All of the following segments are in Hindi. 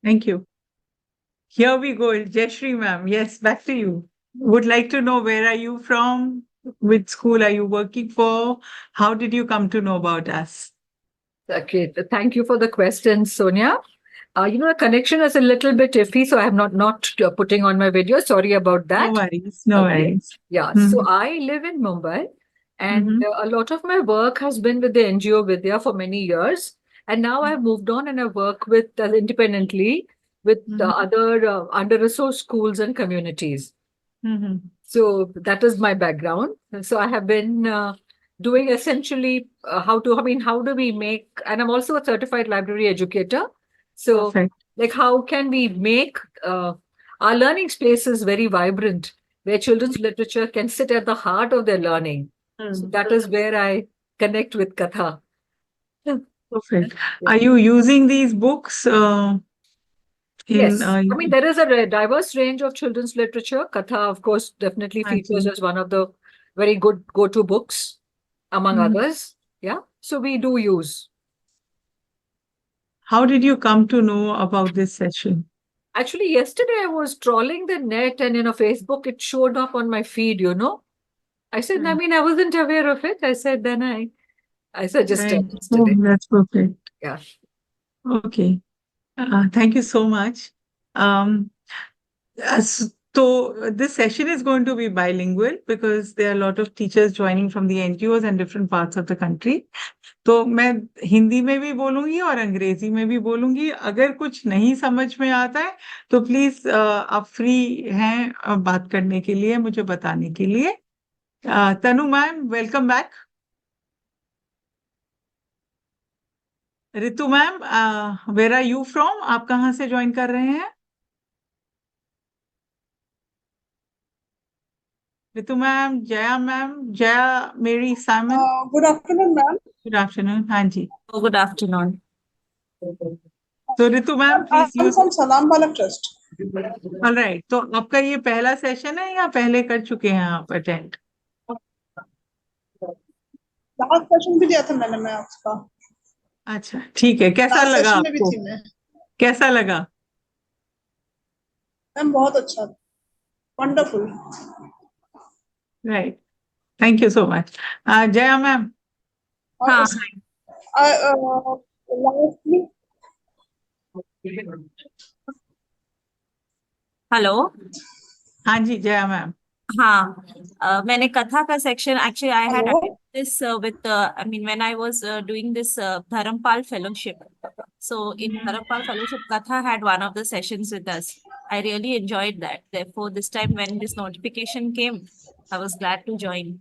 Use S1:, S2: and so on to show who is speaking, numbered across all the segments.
S1: Thank you. Here we go. Jayashree ma'am. Yes, back to you. Would like to know, where are you from? Which school are you working for? How did you come to know about us?
S2: Okay, thank you for the question, Sonia. The connection is a little bit iffy, so I'm not putting on my video. Sorry about
S1: No
S2: that.
S1: worries. No
S2: Okay.
S1: worries.
S2: Yeah, so
S1: Mhm,
S2: I live in Mumbai, and
S1: mhm,
S2: a lot of my work has been with the NGO Vidya for many years. And now I've moved on and I work with independently with
S1: mhm,
S2: other under-resourced schools and communities.
S1: mhm.
S2: So that is my background. So I have been doing essentially how do we make, and I'm also a certified library educator. So,
S1: Perfect.
S2: like, how can we make our learning spaces very vibrant, where children's literature can sit at the heart of their learning? So
S1: Mm,
S2: that is where I connect with Katha.
S1: perfect.
S2: Yeah.
S1: Are you using these books in
S2: Yes, I mean, there is a diverse range of children's literature. Katha, of course, definitely features
S1: Achi.
S2: as one of the very good go-to books, among
S1: Mhm.
S2: others. Yeah, so we do use.
S1: How did you come to know about this session?
S2: Actually, yesterday I was trawling the net, and Facebook, it showed up on my feed. I said, I
S1: Right.
S2: mean, I wasn't aware of it. I said, then I suggested
S1: Right. Oh,
S2: yesterday.
S1: that's perfect.
S2: Yeah.
S1: Okay. Thank you so much. Um, so this session is going to be bilingual because there are a lot of teachers joining from the NGOs and different parts of the country. तो मैं हिंदी में भी बोलूंगी और अंग्रेजी में भी बोलूंगी। अगर कुछ नहीं समझ में आता है तो प्लीज आप फ्री हैं बात करने के लिए, मुझे बताने के लिए। Tanu ma'am, welcome back. Ritu ma'am, where are you from? आप कहाँ से ज्वाइन कर रहे हैं? रितु मैम, जया मेरी Simon.
S3: Good afternoon, ma'am.
S1: Good afternoon. हाँ जी।
S2: Oh, good afternoon.
S1: तो Ritu ma'am please
S3: I'm
S1: use.
S3: from Salam Balak Trust.
S1: Alright, तो आपका ये पहला सेशन है या पहले कर चुके हैं आप अटेंड?
S3: लास्ट सेशन भी दिया था मैंने मैं आपका।
S1: अच्छा, ठीक है। कैसा
S3: लास्ट
S1: लगा
S3: सेशन में भी
S1: आपको?
S3: थी मैं।
S1: कैसा लगा?
S3: मैम बहुत अच्छा, wonderful.
S1: Right, thank you so much. Jaya ma'am.
S3: और
S2: हाँ,
S3: उस लास्टली
S2: हेलो।
S1: हाँ जी, जया मैम।
S2: हाँ, मैंने कथा का section actually I had
S3: hello.
S2: Attended this with I mean when I was doing this Dharampal fellowship. So in Dharampal fellowship, Katha had one of the sessions with us. I really enjoyed that. Therefore, this time when this notification came, I was glad to join.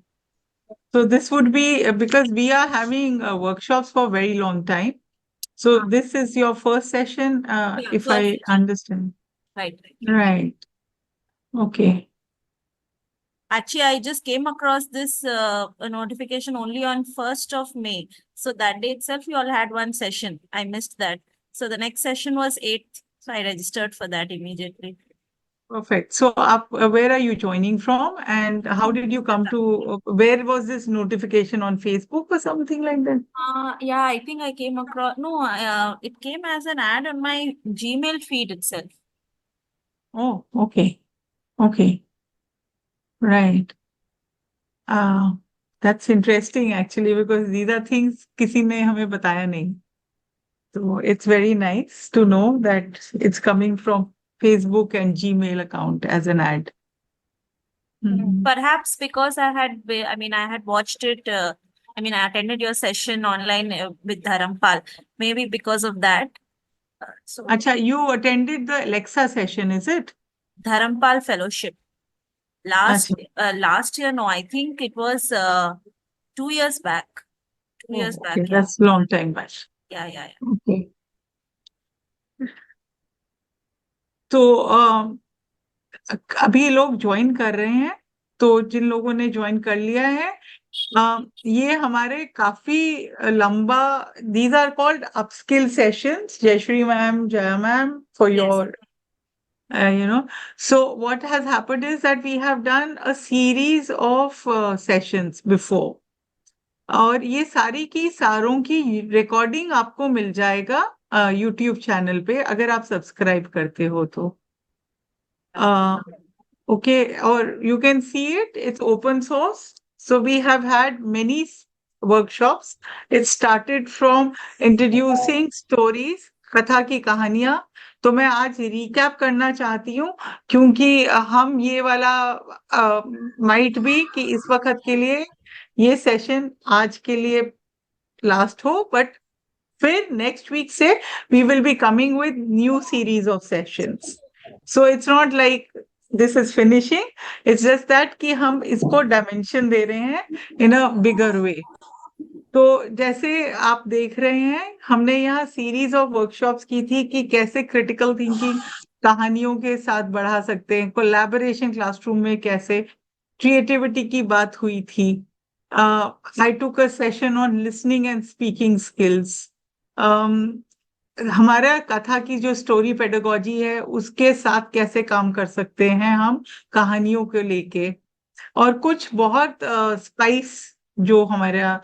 S1: So this would be because we are having workshops for a very long time. So
S2: Ah,
S1: this is your first session,
S2: yeah,
S1: if
S2: first
S1: I
S2: session.
S1: understand.
S2: Right, right.
S1: Right. Okay.
S2: Actually, I just came across this a notification only on 1st of May. So that day itself, we all had one session. I missed that. So the next session was 8th. So I registered for that immediately.
S1: Perfect. So where are you joining from, and how did you come to, where was this notification on Facebook or something like that?
S2: Yeah, I think I came across, no, it came as an ad on my Gmail feed itself.
S1: Oh, okay. Okay. Right. Uh, that's interesting actually, because these are things किसी ने हमें बताया नहीं. So it's very nice to know that it's coming from Facebook and Gmail account as an ad. Mhm.
S2: Perhaps because I had watched it, I attended your session online with Dharampal. Maybe because of that. So,
S1: Acha, you attended the Alexa session, is it?
S2: Dharampal Fellowship.
S1: Acha.
S2: Last year, no, I think it was 2 years back. Two
S1: Oh,
S2: years
S1: okay.
S2: back, yeah.
S1: That's long time back.
S2: Yeah.
S1: Okay. तो अभी लोग ज्वाइन कर रहे हैं, तो जिन लोगों ने ज्वाइन कर लिया है, ये हमारे काफी लंबा, these are called upskill sessions, Jayashree ma'am, Jaya ma'am, for
S2: Yes.
S1: Your so what has happened is that we have done a series of sessions before, और ये सारी की सारों की रिकॉर्डिंग आपको मिल जाएगा यूट्यूब चैनल पे, अगर आप सब्सक्राइब करते हो तो। Okay, or you can see it, it's open source. So we have had many workshops. It started from introducing stories, कथा की कहानियां। तो मैं आज रिकैप करना चाहती हूँ, क्योंकि हम ये वाला माइट भी कि इस वक्त के लिए ये सेशन आज के लिए लास्ट हो, बट फिर नेक्स्ट वीक से we will be coming with new series of sessions. So it's not like this is finishing, it's just that कि हम इसको dimension दे रहे हैं in a bigger way. तो जैसे आप देख रहे हैं, हमने यहाँ सीरीज ऑफ वर्कशॉप्स की थी कि कैसे क्रिटिकल थिंकिंग कहानियों के साथ बढ़ा सकते हैं, कोलैबोरेशन क्लासरूम में कैसे, क्रिएटिविटी की बात हुई थी। I took a session on listening and speaking skills. हमारा कथा की जो स्टोरी पेडागोजी है उसके साथ कैसे काम कर सकते हैं हम कहानियों को लेके, और कुछ बहुत स्पाइस जो हमारा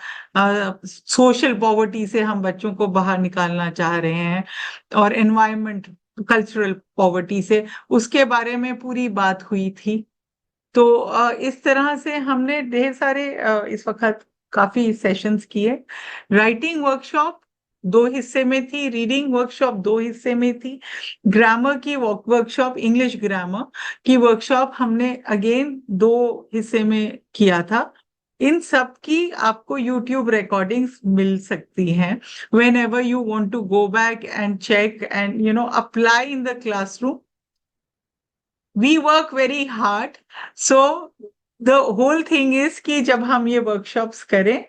S1: सोशल पॉवर्टी से हम बच्चों को बाहर निकालना चाह रहे हैं, और एनवायरनमेंट कल्चरल पॉवर्टी से, उसके बारे में पूरी बात हुई थी। तो इस तरह से हमने ढेर सारे इस वक्त काफी सेशंस किए। राइटिंग वर्कशॉप 2 हिस्से में थी, रीडिंग वर्कशॉप 2 हिस्से में थी, ग्रामर की वर्कशॉप, इंग्लिश ग्रामर की वर्कशॉप हमने अगेन 2 हिस्से में किया था। इन सब की आपको YouTube रिकॉर्डिंग्स मिल सकती हैं whenever you want to go back and check and apply in the classroom. We work very hard, so the whole thing is कि जब हम ये वर्कशॉप्स करें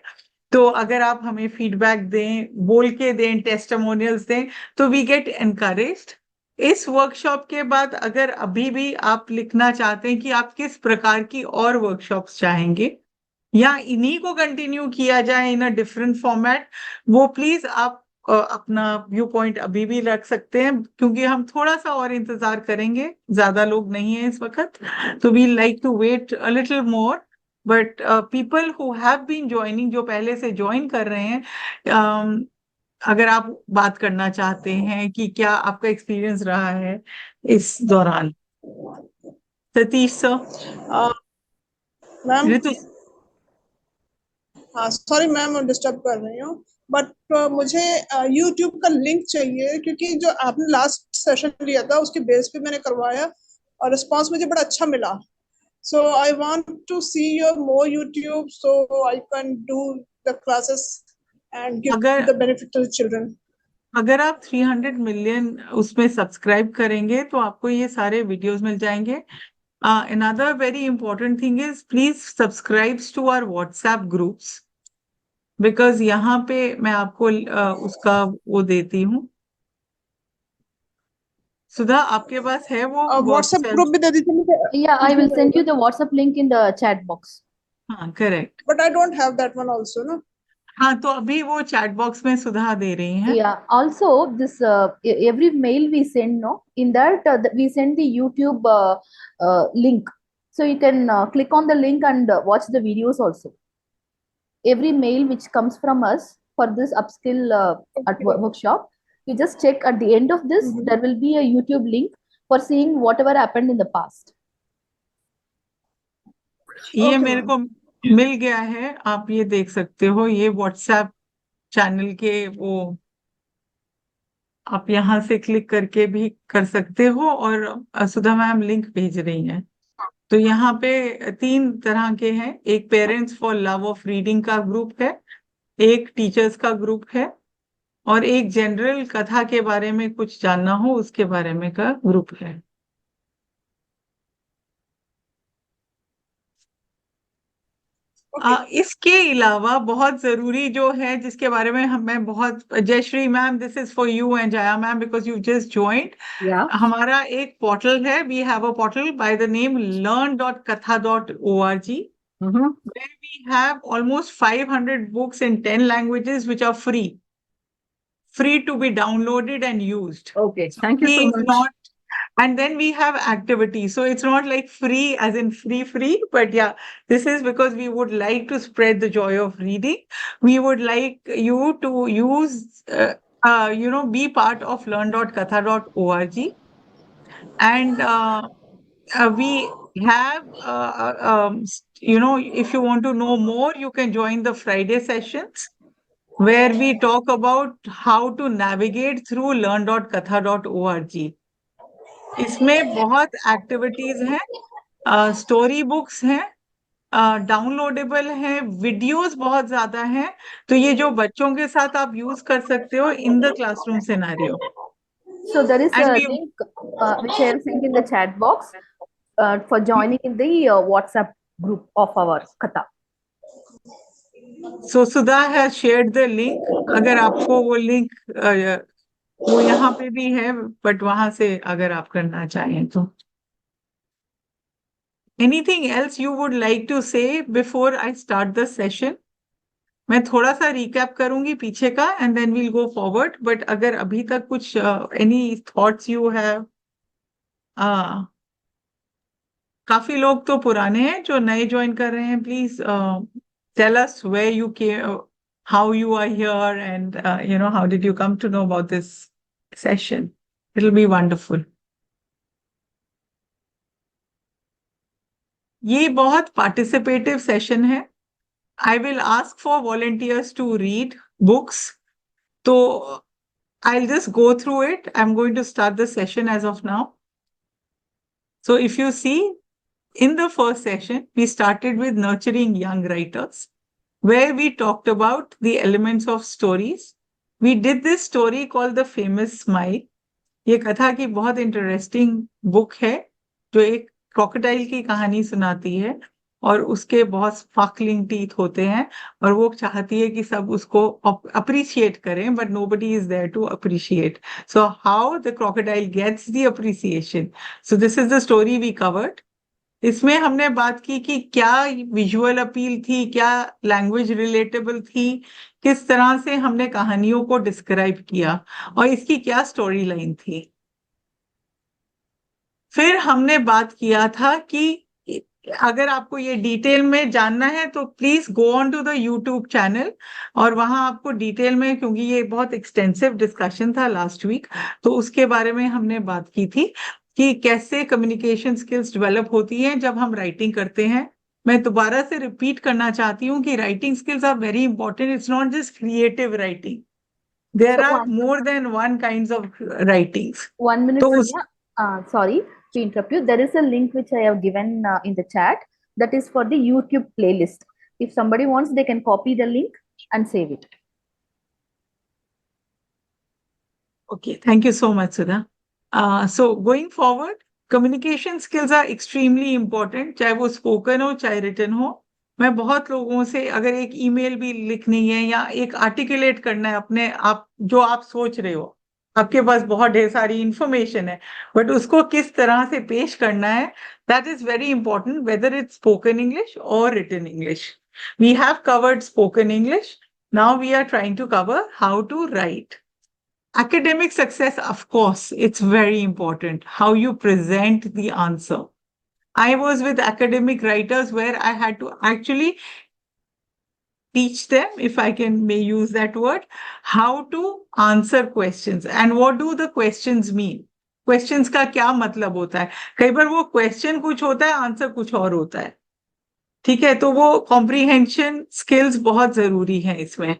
S1: तो अगर आप हमें फीडबैक दें, बोल के दें, टेस्टिमोनियल्स दें, तो वी गेट एनकरेज्ड। इस वर्कशॉप के बाद अगर अभी भी आप लिखना चाहते हैं कि आप किस प्रकार की और वर्कशॉप्स चाहेंगे या इन्हीं को कंटिन्यू किया जाए इन अ डिफरेंट फॉर्मेट, वो प्लीज आप अपना व्यू पॉइंट अभी भी रख सकते हैं, क्योंकि हम थोड़ा सा और इंतजार करेंगे, ज्यादा लोग नहीं है इस वक्त, तो we like to wait a little more. But people who have been joining, जो पहले से ज्वाइन कर रहे हैं, अगर आप बात करना चाहते हैं कि क्या आपका एक्सपीरियंस रहा है इस दौरान। सतीश सर।
S3: मैम,
S1: ऋतु।
S3: हाँ सॉरी मैम, डिस्टर्ब कर रही हूँ, बट मुझे YouTube का लिंक चाहिए, क्योंकि जो आपने लास्ट सेशन लिया था उसके बेस पे मैंने करवाया और रिस्पांस मुझे बड़ा अच्छा मिला। So I want to see your more YouTube so I can do the classes and give
S1: अगर
S3: the benefit to the children.
S1: अगर आप 300 मिलियन उसमें सब्सक्राइब करेंगे तो आपको ये सारे वीडियोस मिल जाएंगे। Another very important thing is please subscribe to our WhatsApp groups, because यहाँ पे मैं आपको उसका वो देती हूँ। सुधा, आपके पास है वो
S3: WhatsApp
S1: WhatsApp?
S3: group भी दे दीजिए मुझे।
S4: Yeah, I will send you the WhatsApp link in the chat box.
S1: हाँ, correct.
S3: But I don't have that one also, no?
S1: हाँ, तो अभी वो चैट बॉक्स में सुधा दे रही हैं।
S4: Yeah. Also, this every mail we send, no, in that we send the YouTube link, so you can click on the link and watch the videos also. Every mail which comes from us for this upskill workshop, you just check at the end of this. There will be a YouTube link for seeing whatever happened in the past.
S1: ये
S3: Okay,
S1: मेरे को मिल गया है, आप ये देख सकते हो, ये व्हाट्सएप चैनल के वो आप यहाँ से क्लिक करके भी कर सकते हो, और सुधा मैम लिंक भेज रही हैं। तो यहाँ पे 3 तरह के हैं, एक parents for love of reading का ग्रुप है, एक टीचर्स का ग्रुप है, और एक जनरल कथा के बारे में कुछ जानना हो उसके बारे में का ग्रुप है। इसके अलावा बहुत जरूरी जो है, जिसके बारे में मैं बहुत, Jayashree ma'am, this is for you and Jaya ma'am because you just joined.
S4: Yeah.
S1: हमारा एक पोर्टल है, we have a portal by the name learn.katha.org, where we have almost 500 books in 10 languages which are free to be downloaded and used.
S4: Okay. Thank you so
S1: Free is
S4: much.
S1: not, and then we have activities, so it's not like free as in free, but yeah, this is because we would like to spread the joy of reading. We would like you to use be part of learn.katha.org. And we have, if you want to know more, you can join the Friday sessions where we talk about how to navigate through learn.katha.org. इसमें बहुत एक्टिविटीज हैं, स्टोरी बुक्स हैं, डाउनलोडेबल हैं, वीडियोस बहुत ज्यादा हैं, तो ये जो बच्चों के साथ आप यूज कर सकते हो in the classroom scenario.
S4: So there is
S1: And
S4: a
S1: we
S4: link which I have sent in the chat box for joining in the WhatsApp group of our Katha.
S1: So Sudha has shared the link. अगर आपको वो लिंक वो यहाँ पे भी है, बट वहां से अगर आप करना चाहें तो. Anything else you would like to say before I start the session? मैं थोड़ा सा रिकैप करूंगी पीछे का and then we'll go forward. But अगर अभी तक कुछ any thoughts you have? काफी लोग तो पुराने हैं, जो नए ज्वाइन कर रहे हैं, please tell us where you came, how you are here, and how did you come to know about this session. It'll be wonderful. ये बहुत पार्टिसिपेटिव सेशन है. I will ask for volunteers to read books. So I'll just go through it. I'm going to start the session as of now. So if you see, in the first session, we started with nurturing young writers, where we talked about the elements of stories. We did this story called The Famous Smile. ये कथा की बहुत इंटरेस्टिंग बुक है, जो एक क्रोकोडाइल की कहानी सुनाती है और उसके बहुत स्पार्कलिंग टीथ होते हैं और वो चाहती है कि सब उसको अप्रिशिएट करें, but nobody is there to appreciate. So how the crocodile gets the appreciation. So this is the story we covered. इसमें हमने बात की कि क्या विजुअल अपील थी, क्या लैंग्वेज रिलेटेबल थी, किस तरह से हमने कहानियों को डिस्क्राइब किया और इसकी क्या स्टोरी लाइन थी. फिर हमने बात किया था कि अगर आपको ये डिटेल में जानना है तो please go on to the YouTube channel, और वहां आपको डिटेल में, क्योंकि ये बहुत एक्सटेंसिव डिस्कशन था लास्ट वीक, तो उसके बारे में हमने बात की थी कि कैसे कम्युनिकेशन स्किल्स डेवलप होती हैं जब हम राइटिंग करते हैं. मैं दोबारा से रिपीट करना चाहती हूँ कि writing skills are very important. It's not just creative writing, there are more than one kinds of writings.
S4: 1 minute,
S1: तो
S4: Sonia. Sorry to interrupt you. There is a link which I have given in the chat that is for the YouTube playlist. If somebody wants, they can copy the link and save it.
S1: Okay, thank you so much, Sudha. So going forward, communication skills are extremely important, चाहे वो spoken हो चाहे written हो. मैं बहुत लोगों से, अगर एक ईमेल भी लिखनी है या एक आर्टिकुलेट करना है अपने आप जो आप सोच रहे हो, आपके पास बहुत ढेर सारी इंफॉर्मेशन है, बट उसको किस तरह से पेश करना है, that is very important, whether it's spoken English और written English. We have covered spoken English. Now we are trying to cover how to write. Academic success, of course, it's very important how you present the answer. I was with academic writers where I had to actually teach them, if I may use that word, how to answer questions and what do the questions mean. Questions का क्या मतलब होता है. कई बार वो question कुछ होता है, आंसर कुछ और होता है. ठीक है, तो वो comprehension skills बहुत जरूरी है इसमें.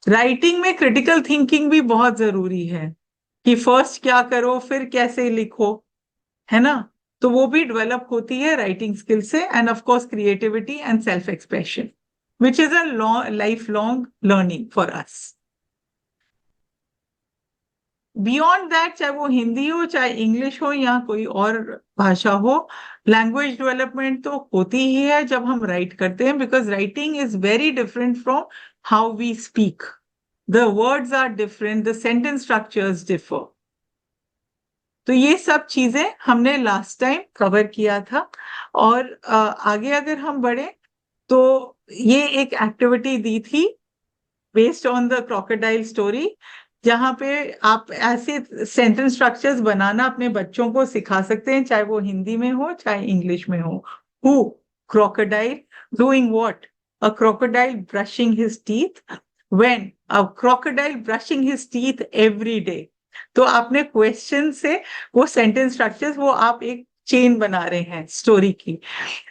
S1: राइटिंग में क्रिटिकल थिंकिंग भी बहुत जरूरी है कि फर्स्ट क्या करो फिर कैसे लिखो, है ना. तो वो भी डेवलप होती है राइटिंग स्किल से. End of course creativity and self expression, which is a lifelong learning for us. Beyond that, चाहे वो हिंदी हो चाहे इंग्लिश हो या कोई और भाषा हो, लैंग्वेज डेवलपमेंट तो होती ही है जब हम राइट करते हैं, because writing is very different from how we speak. The words are different, the sentence structures differ. तो ये सब चीजें हमने लास्ट टाइम कवर किया था. और आगे अगर हम बढ़े तो ये एक एक्टिविटी दी थी based on the crocodile story, जहां पे आप ऐसे सेंटेंस स्ट्रक्चर्स बनाना अपने बच्चों को सिखा सकते हैं, चाहे वो हिंदी में हो चाहे इंग्लिश में हो. Who? Crocodile. Doing what? A crocodile brushing his teeth. When? crocodile brushing his teeth every day. तो आपने क्वेश्चन से वो सेंटेंस स्ट्रक्चर्स वो आप एक चेन बना रहे हैं स्टोरी की.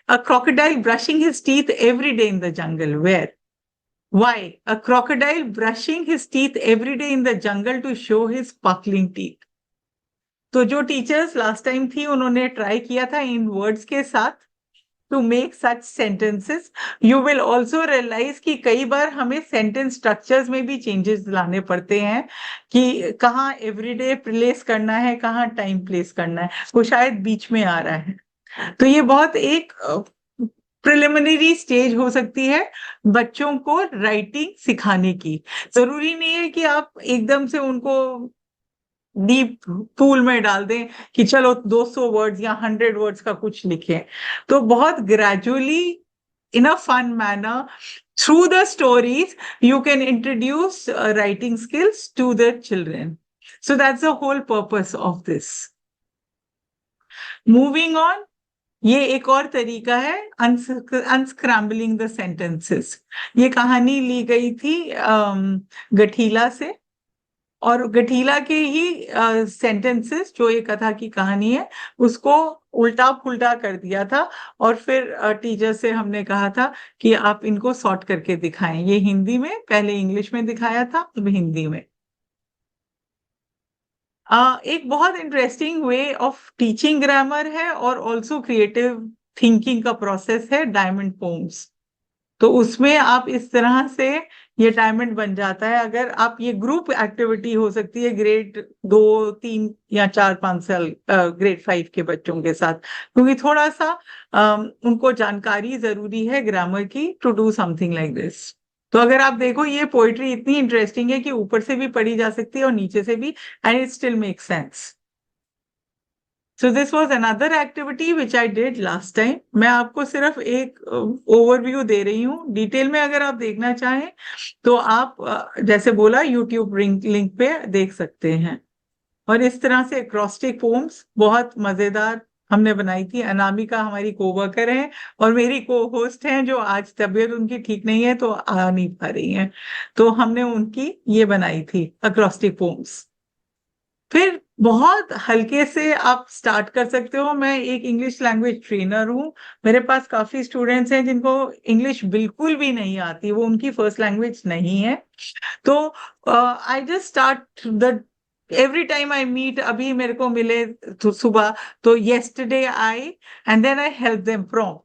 S1: A crocodile brushing his teeth every day in the jungle. Where? Why? A crocodile brushing his teeth every day in the jungle to show his sparkling teeth. तो जो टीचर्स लास्ट टाइम थी उन्होंने ट्राई किया था इन वर्ड्स के साथ to make such sentences. You will also realise कि कई बार हमें सेंटेंस स्ट्रक्चर्स में भी चेंजेस लाने पड़ते हैं कि कहाँ एवरीडे प्लेस करना है, कहाँ टाइम प्लेस करना है, वो शायद बीच में आ रहा है. तो ये बहुत एक प्रिलिमिनरी स्टेज हो सकती है बच्चों को राइटिंग सिखाने की. जरूरी नहीं है कि आप एकदम से उनको डीप पूल में डाल दें कि चलो 200 वर्ड्स या 100 वर्ड्स का कुछ लिखें. तो बहुत gradually in a fun manner through the stories you can introduce writing skills to the children. So that's the whole purpose of this. Moving on, ये एक और तरीका है अनस्क्रैम्बलिंग द सेंटेंसेस. ये कहानी ली गई थी गठीला से, और गठीला के ही सेंटेंसेस जो ये कथा की कहानी है उसको उल्टा पुल्टा कर दिया था, और फिर टीचर से हमने कहा था कि आप इनको सॉर्ट करके दिखाएं. ये हिंदी में, पहले इंग्लिश में दिखाया था, अब हिंदी में. एक बहुत interesting way of teaching grammar है और ऑल्सो क्रिएटिव थिंकिंग का प्रोसेस है डायमंड पोम्स. तो उसमें आप इस तरह से ये डायमंड बन जाता है. अगर आप ये ग्रुप एक्टिविटी हो सकती है ग्रेड 2, 3 या 4, 5 साल, ग्रेड 5 के बच्चों के साथ, क्योंकि थोड़ा सा उनको जानकारी जरूरी है ग्रामर की to do something like this. तो अगर आप देखो ये पोइट्री इतनी इंटरेस्टिंग है कि ऊपर से भी पढ़ी जा सकती है और नीचे से भी, and it still make sense. So this was another activity which I did last time. मैं आपको सिर्फ एक ओवरव्यू दे रही हूँ. डिटेल में अगर आप देखना चाहें तो आप जैसे बोला YouTube लिंक पे देख सकते हैं. और इस तरह से एक्रोस्टिक पोम्स बहुत मजेदार हमने बनाई थी. अनामिका हमारी कोवर्कर हैं और मेरी को होस्ट हैं जो आज तबीयत उनकी ठीक नहीं है तो आ नहीं पा रही हैं, तो हमने उनकी ये बनाई थी एक्रोस्टिक पोम्स. फिर बहुत हल्के से आप स्टार्ट कर सकते हो. मैं एक इंग्लिश लैंग्वेज ट्रेनर हूँ. मेरे पास काफी स्टूडेंट्स हैं जिनको इंग्लिश बिल्कुल भी नहीं आती, वो उनकी फर्स्ट लैंग्वेज नहीं है. तो I just start the every time I meet. अभी मेरे को मिले तो सुबह, तो yesterday I and then I help them prompt.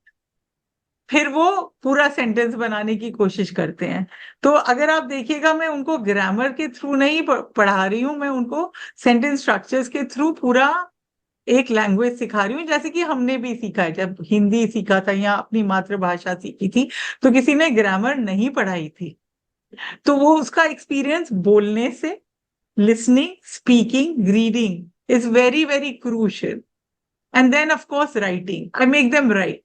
S1: फिर वो पूरा सेंटेंस बनाने की कोशिश करते हैं. तो अगर आप देखिएगा मैं उनको ग्रामर के थ्रू नहीं पढ़ा रही हूँ, मैं उनको सेंटेंस स्ट्रक्चर्स के थ्रू पूरा एक लैंग्वेज सिखा रही हूँ, जैसे कि हमने भी सीखा है. जब हिंदी सीखा था या अपनी मातृभाषा सीखी थी तो किसी ने ग्रामर नहीं पढ़ाई थी, तो वो उसका एक्सपीरियंस बोलने से, listening, speaking, reading is very very crucial. And then of course writing, I make them write.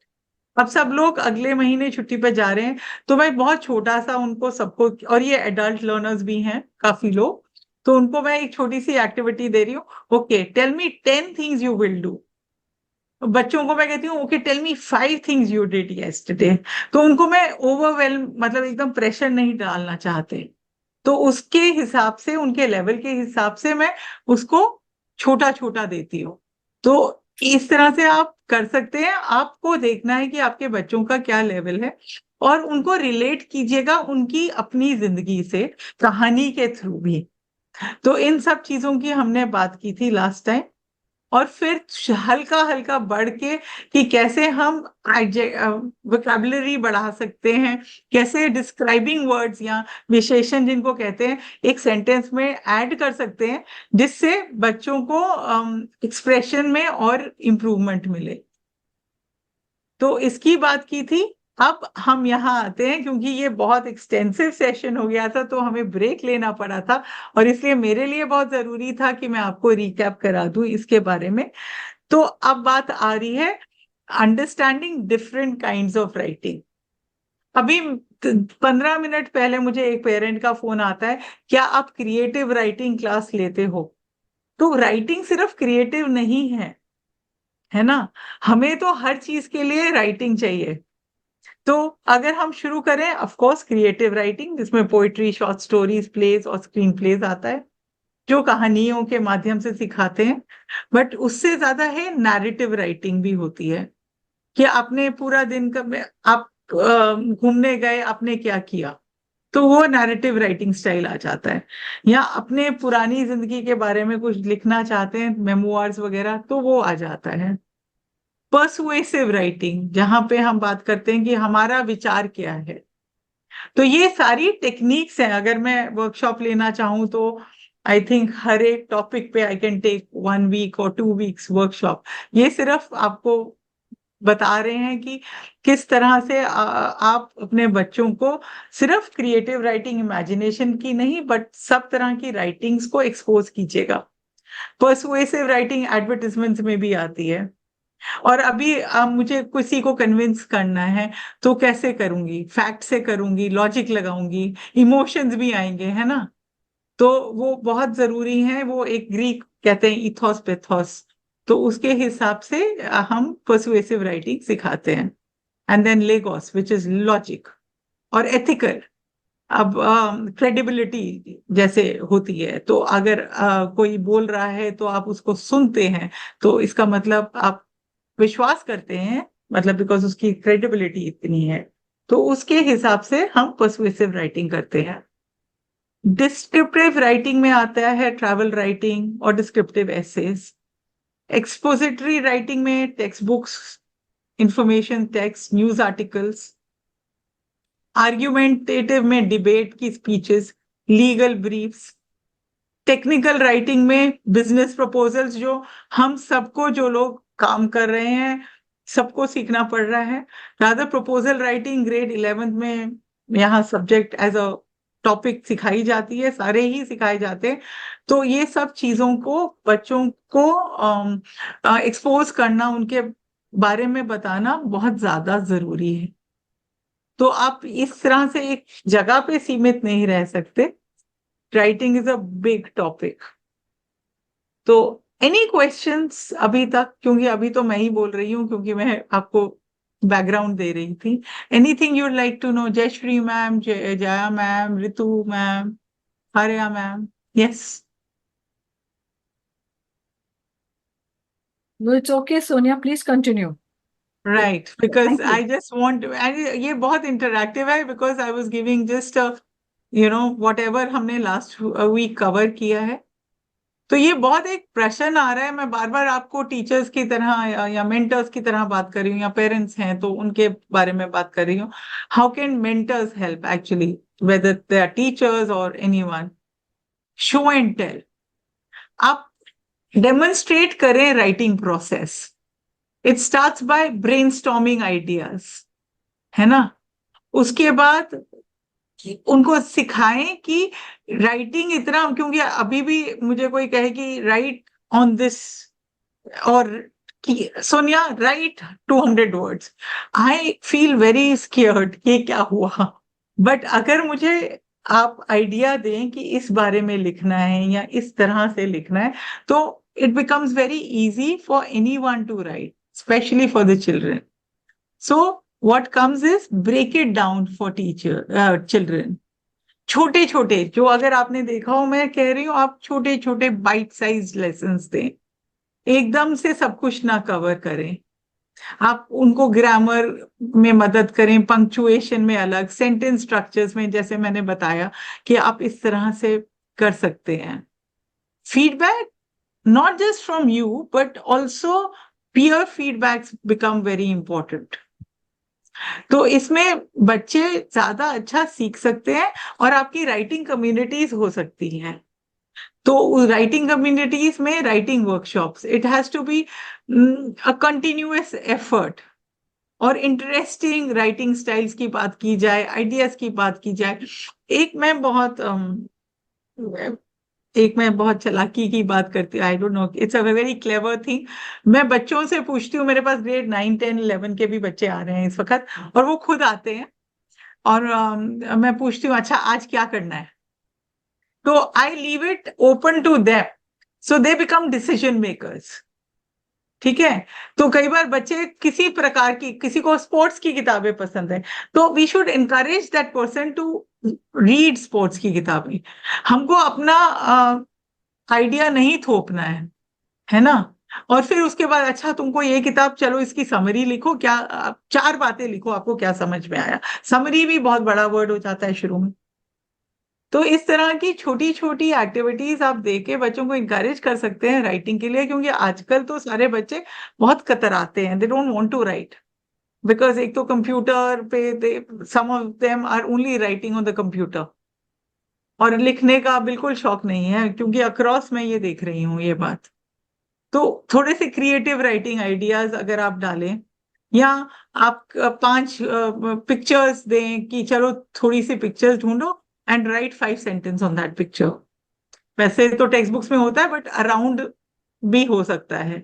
S1: अब सब लोग अगले महीने छुट्टी पे जा रहे हैं, तो मैं बहुत छोटा सा उनको सबको, और ये एडल्ट लर्नर्स भी हैं काफी लोग, तो उनको मैं एक छोटी सी एक्टिविटी दे रही हूँ. Okay, tell me 10 things you will do. बच्चों को मैं कहती हूँ okay tell me 5 things you did yesterday. तो उनको मैं ओवरवेल्म, मतलब एकदम प्रेशर नहीं डालना चाहते, तो उसके हिसाब से, उनके लेवल के हिसाब से मैं उसको छोटा छोटा देती हूँ. तो इस तरह से आप कर सकते हैं. आपको देखना है कि आपके बच्चों का क्या लेवल है और उनको रिलेट कीजिएगा उनकी अपनी जिंदगी से, कहानी के थ्रू भी. तो इन सब चीजों की हमने बात की थी लास्ट टाइम. और फिर हल्का हल्का बढ़ के कि कैसे हम वोकैबुलरी बढ़ा सकते हैं, कैसे डिस्क्राइबिंग वर्ड्स या विशेषण जिनको कहते हैं एक सेंटेंस में ऐड कर सकते हैं, जिससे बच्चों को एक्सप्रेशन में और इम्प्रूवमेंट मिले. तो इसकी बात की थी. अब हम यहाँ आते हैं, क्योंकि ये बहुत एक्सटेंसिव सेशन हो गया था तो हमें ब्रेक लेना पड़ा था, और इसलिए मेरे लिए बहुत जरूरी था कि मैं आपको रिकैप करा दूं इसके बारे में. तो अब बात आ रही है understanding different kinds of writing. अभी 15 मिनट पहले मुझे एक पेरेंट का फोन आता है, क्या आप क्रिएटिव राइटिंग क्लास लेते हो? तो राइटिंग सिर्फ क्रिएटिव नहीं है ना, हमें तो हर चीज के लिए राइटिंग चाहिए. तो अगर हम शुरू करें, ऑफ कोर्स क्रिएटिव राइटिंग, जिसमें पोइट्री, शॉर्ट स्टोरीज, प्लेज और स्क्रीन प्लेज आता है, जो कहानियों के माध्यम से सिखाते हैं। बट उससे ज्यादा है नैरेटिव राइटिंग भी होती है, कि आपने पूरा दिन का आप घूमने गए, आपने क्या किया, तो वो नैरेटिव राइटिंग स्टाइल आ जाता है। या अपने पुरानी जिंदगी के बारे में कुछ लिखना चाहते हैं, मेमोइर्स वगैरह, तो वो आ जाता है। पर्सुएसिव राइटिंग, जहां पे हम बात करते हैं कि हमारा विचार क्या है। तो ये सारी टेक्निक्स हैं। अगर मैं वर्कशॉप लेना चाहूँ तो आई थिंक हर एक टॉपिक पे आई कैन टेक 1 वीक और 2 वीक्स वर्कशॉप। ये सिर्फ आपको बता रहे हैं कि किस तरह से आप अपने बच्चों को सिर्फ क्रिएटिव राइटिंग, इमेजिनेशन की नहीं, बट सब तरह की राइटिंग्स को एक्सपोज कीजिएगा। पर्सुएसिव राइटिंग एडवर्टिजमेंट्स में भी आती है। और अभी मुझे किसी को कन्विंस करना है, तो कैसे करूंगी? फैक्ट से करूंगी, लॉजिक लगाऊंगी, इमोशंस भी आएंगे, है ना? तो वो बहुत जरूरी है। वो एक ग्रीक कहते हैं इथोस पेथोस, तो उसके हिसाब से हम पर्सुएसिव राइटिंग सिखाते हैं। And then logos, which is logic और एथिकल। अब क्रेडिबिलिटी जैसे होती है, तो अगर कोई बोल रहा है तो आप उसको सुनते हैं, तो इसका मतलब आप विश्वास करते हैं, मतलब बिकॉज उसकी क्रेडिबिलिटी इतनी है। तो उसके हिसाब से हम पर्सुएसिव राइटिंग करते हैं। डिस्क्रिप्टिव राइटिंग में आता है ट्रैवल राइटिंग और डिस्क्रिप्टिव एसेस। एक्सपोजिटरी राइटिंग में text books, information text, news articles. Argumentative में डिबेट की speeches, legal briefs. Technical writing में बिजनेस प्रपोजल्स, जो हम सबको, जो लोग काम कर रहे हैं, सबको सीखना पड़ रहा है। Rather proposal writing grade 11th में यहाँ सब्जेक्ट एज अ टॉपिक सिखाई जाती है, सारे ही सिखाए जाते हैं। तो ये सब चीजों को बच्चों को एक्सपोज करना, उनके बारे में बताना बहुत ज्यादा जरूरी है। तो आप इस तरह से एक जगह पे सीमित नहीं रह सकते। Writing is a big topic. तो एनी क्वेश्चंस अभी तक? क्योंकि अभी तो मैं ही बोल रही हूँ, क्योंकि मैं आपको बैकग्राउंड दे रही थी। Anything you'd like to know? Jayashree ma'am, Jaya ma'am, Ritu ma'am, Arya ma'am? Yes.
S5: No, it's okay, Sonia. Please continue.
S1: Right, because
S4: Thank you.
S1: I just want, ये बहुत इंटरैक्टिव है, because I was giving just whatever हमने लास्ट वीक कवर किया है। तो ये बहुत एक प्रश्न आ रहा है, मैं बार बार आपको टीचर्स की तरह या मेंटर्स की तरह बात कर रही हूँ, या पेरेंट्स हैं तो उनके बारे में बात कर रही हूँ। How can mentors help actually, whether they are teachers और एनीवन? Show and tell. आप डेमोन्स्ट्रेट करें writing process. It starts by brainstorming ideas, है ना? उसके बाद उनको सिखाएं कि राइटिंग इतना, क्योंकि अभी भी मुझे कोई कहे कि राइट ऑन दिस, और कि Sonia right 200 words, I feel very scared कि क्या हुआ। बट अगर मुझे आप आइडिया दें कि इस बारे में लिखना है या इस तरह से लिखना है, तो it becomes very easy for anyone to write, specially for the children. So what comes is break it down for children. छोटे छोटे, जो अगर आपने देखा हो, मैं कह रही हूँ, आप छोटे छोटे बाइट साइज लेसन्स दें। एकदम से सब कुछ ना कवर करें। आप उनको ग्रामर में मदद करें, पंक्चुएशन में अलग, सेंटेंस स्ट्रक्चर्स में, जैसे मैंने बताया कि आप इस तरह से कर सकते हैं। Feedback, not just from you but also peer feedbacks become very important. तो इसमें बच्चे ज्यादा अच्छा सीख सकते हैं, और आपकी राइटिंग कम्युनिटीज हो सकती हैं। तो राइटिंग कम्युनिटीज में writing workshops, it has to be a continuous effort. और इंटरेस्टिंग राइटिंग स्टाइल्स की बात की जाए, आइडियाज की बात की जाए। एक मैं बहुत चालाकी की बात करती हूँ, I don't know, it's a very clever thing. मैं बच्चों से पूछती हूँ, मेरे पास ग्रेड 9, 10, 11 के भी बच्चे आ रहे हैं इस वक्त, और वो खुद आते हैं, और मैं पूछती हूँ, अच्छा आज क्या करना है? तो I leave it open to them, so they become decision makers. ठीक है। तो कई बार बच्चे किसी प्रकार की, किसी को स्पोर्ट्स की किताबें पसंद है, तो we should encourage that person to read sports की किताबें। हमको अपना आइडिया नहीं थोपना है ना। और फिर उसके बाद अच्छा तुमको ये किताब, चलो इसकी समरी लिखो, क्या 4 बातें लिखो, आपको क्या समझ में आया। समरी भी बहुत बड़ा वर्ड हो जाता है शुरू में। तो इस तरह की छोटी छोटी एक्टिविटीज आप देके बच्चों को इंकरेज कर सकते हैं राइटिंग के लिए, क्योंकि आजकल तो सारे बच्चे बहुत कतराते हैं, they don't want to write, because एक तो कंप्यूटर पे they, some of them are only writing on the computer, और लिखने का बिल्कुल शौक नहीं है, क्योंकि अक्रॉस मैं ये देख रही हूँ ये बात। तो थोड़े से क्रिएटिव राइटिंग आइडियाज अगर आप डालें, या आप 5 पिक्चर्स दें कि चलो थोड़ी सी पिक्चर्स ढूंढो and right 5 sentence on that picture. वैसे तो टेक्स्ट बुक्स में होता है, बट अराउंड भी हो सकता है।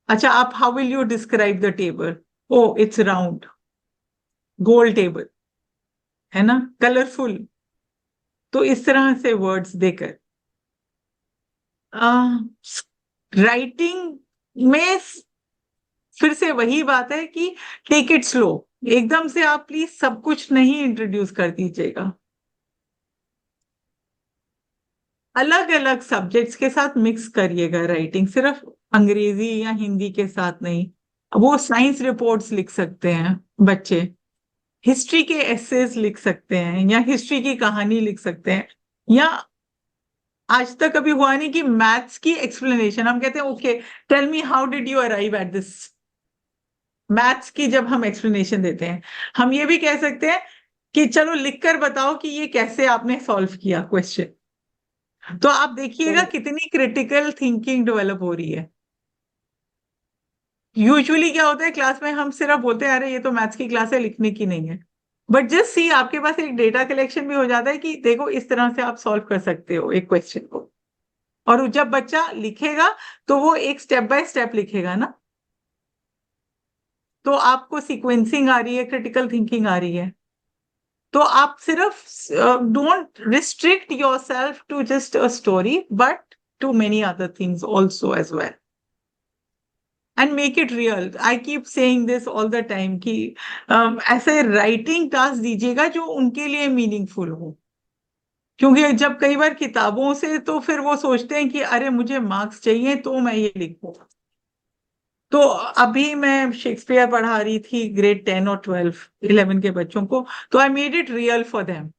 S1: अच्छा, आप how will you describe the table? Oh it's round, goal table, है ना, कलरफुल। तो इस तरह से वर्ड्स देकर राइटिंग में फिर से वही बात है कि टेक इट स्लो। एकदम से आप प्लीज सब कुछ नहीं इंट्रोड्यूस कर दीजिएगा। अलग अलग सब्जेक्ट्स के साथ मिक्स करिएगा राइटिंग, सिर्फ अंग्रेजी या हिंदी के साथ नहीं। वो साइंस रिपोर्ट्स लिख सकते हैं बच्चे, हिस्ट्री के एसेस लिख सकते हैं, या हिस्ट्री की कहानी लिख सकते हैं, या आज तक कभी हुआ नहीं कि मैथ्स की एक्सप्लेनेशन, हम कहते हैं okay tell me how did you arrive at this. Maths की जब हम एक्सप्लेनेशन देते हैं, हम ये भी कह सकते हैं कि चलो लिखकर बताओ कि ये कैसे आपने सॉल्व किया क्वेश्चन। तो आप देखिएगा कितनी क्रिटिकल थिंकिंग डेवलप हो रही है। यूजुअली क्या होता है क्लास में, हम सिर्फ बोलते हैं अरे ये तो मैथ्स की क्लास है, लिखने की नहीं है। बट जस्ट सी, आपके पास एक डेटा कलेक्शन भी हो जाता है कि देखो इस तरह से आप सॉल्व कर सकते हो एक क्वेश्चन को। और जब बच्चा लिखेगा तो वो एक स्टेप बाय स्टेप लिखेगा ना, तो आपको सीक्वेंसिंग आ रही है, क्रिटिकल थिंकिंग आ रही है। तो आप सिर्फ don't restrict yourself to just a story, but to many other things also as well, and make it real. I keep saying this all the time कि ऐसे राइटिंग टास्क दीजिएगा जो उनके लिए मीनिंगफुल हो। क्योंकि जब कई बार किताबों से, तो फिर वो सोचते हैं कि अरे मुझे मार्क्स चाहिए तो मैं ये लिखूं। तो अभी मैं शेक्सपियर पढ़ा रही थी ग्रेड 10 और 12, 11 के बच्चों को, तो I made it real for them,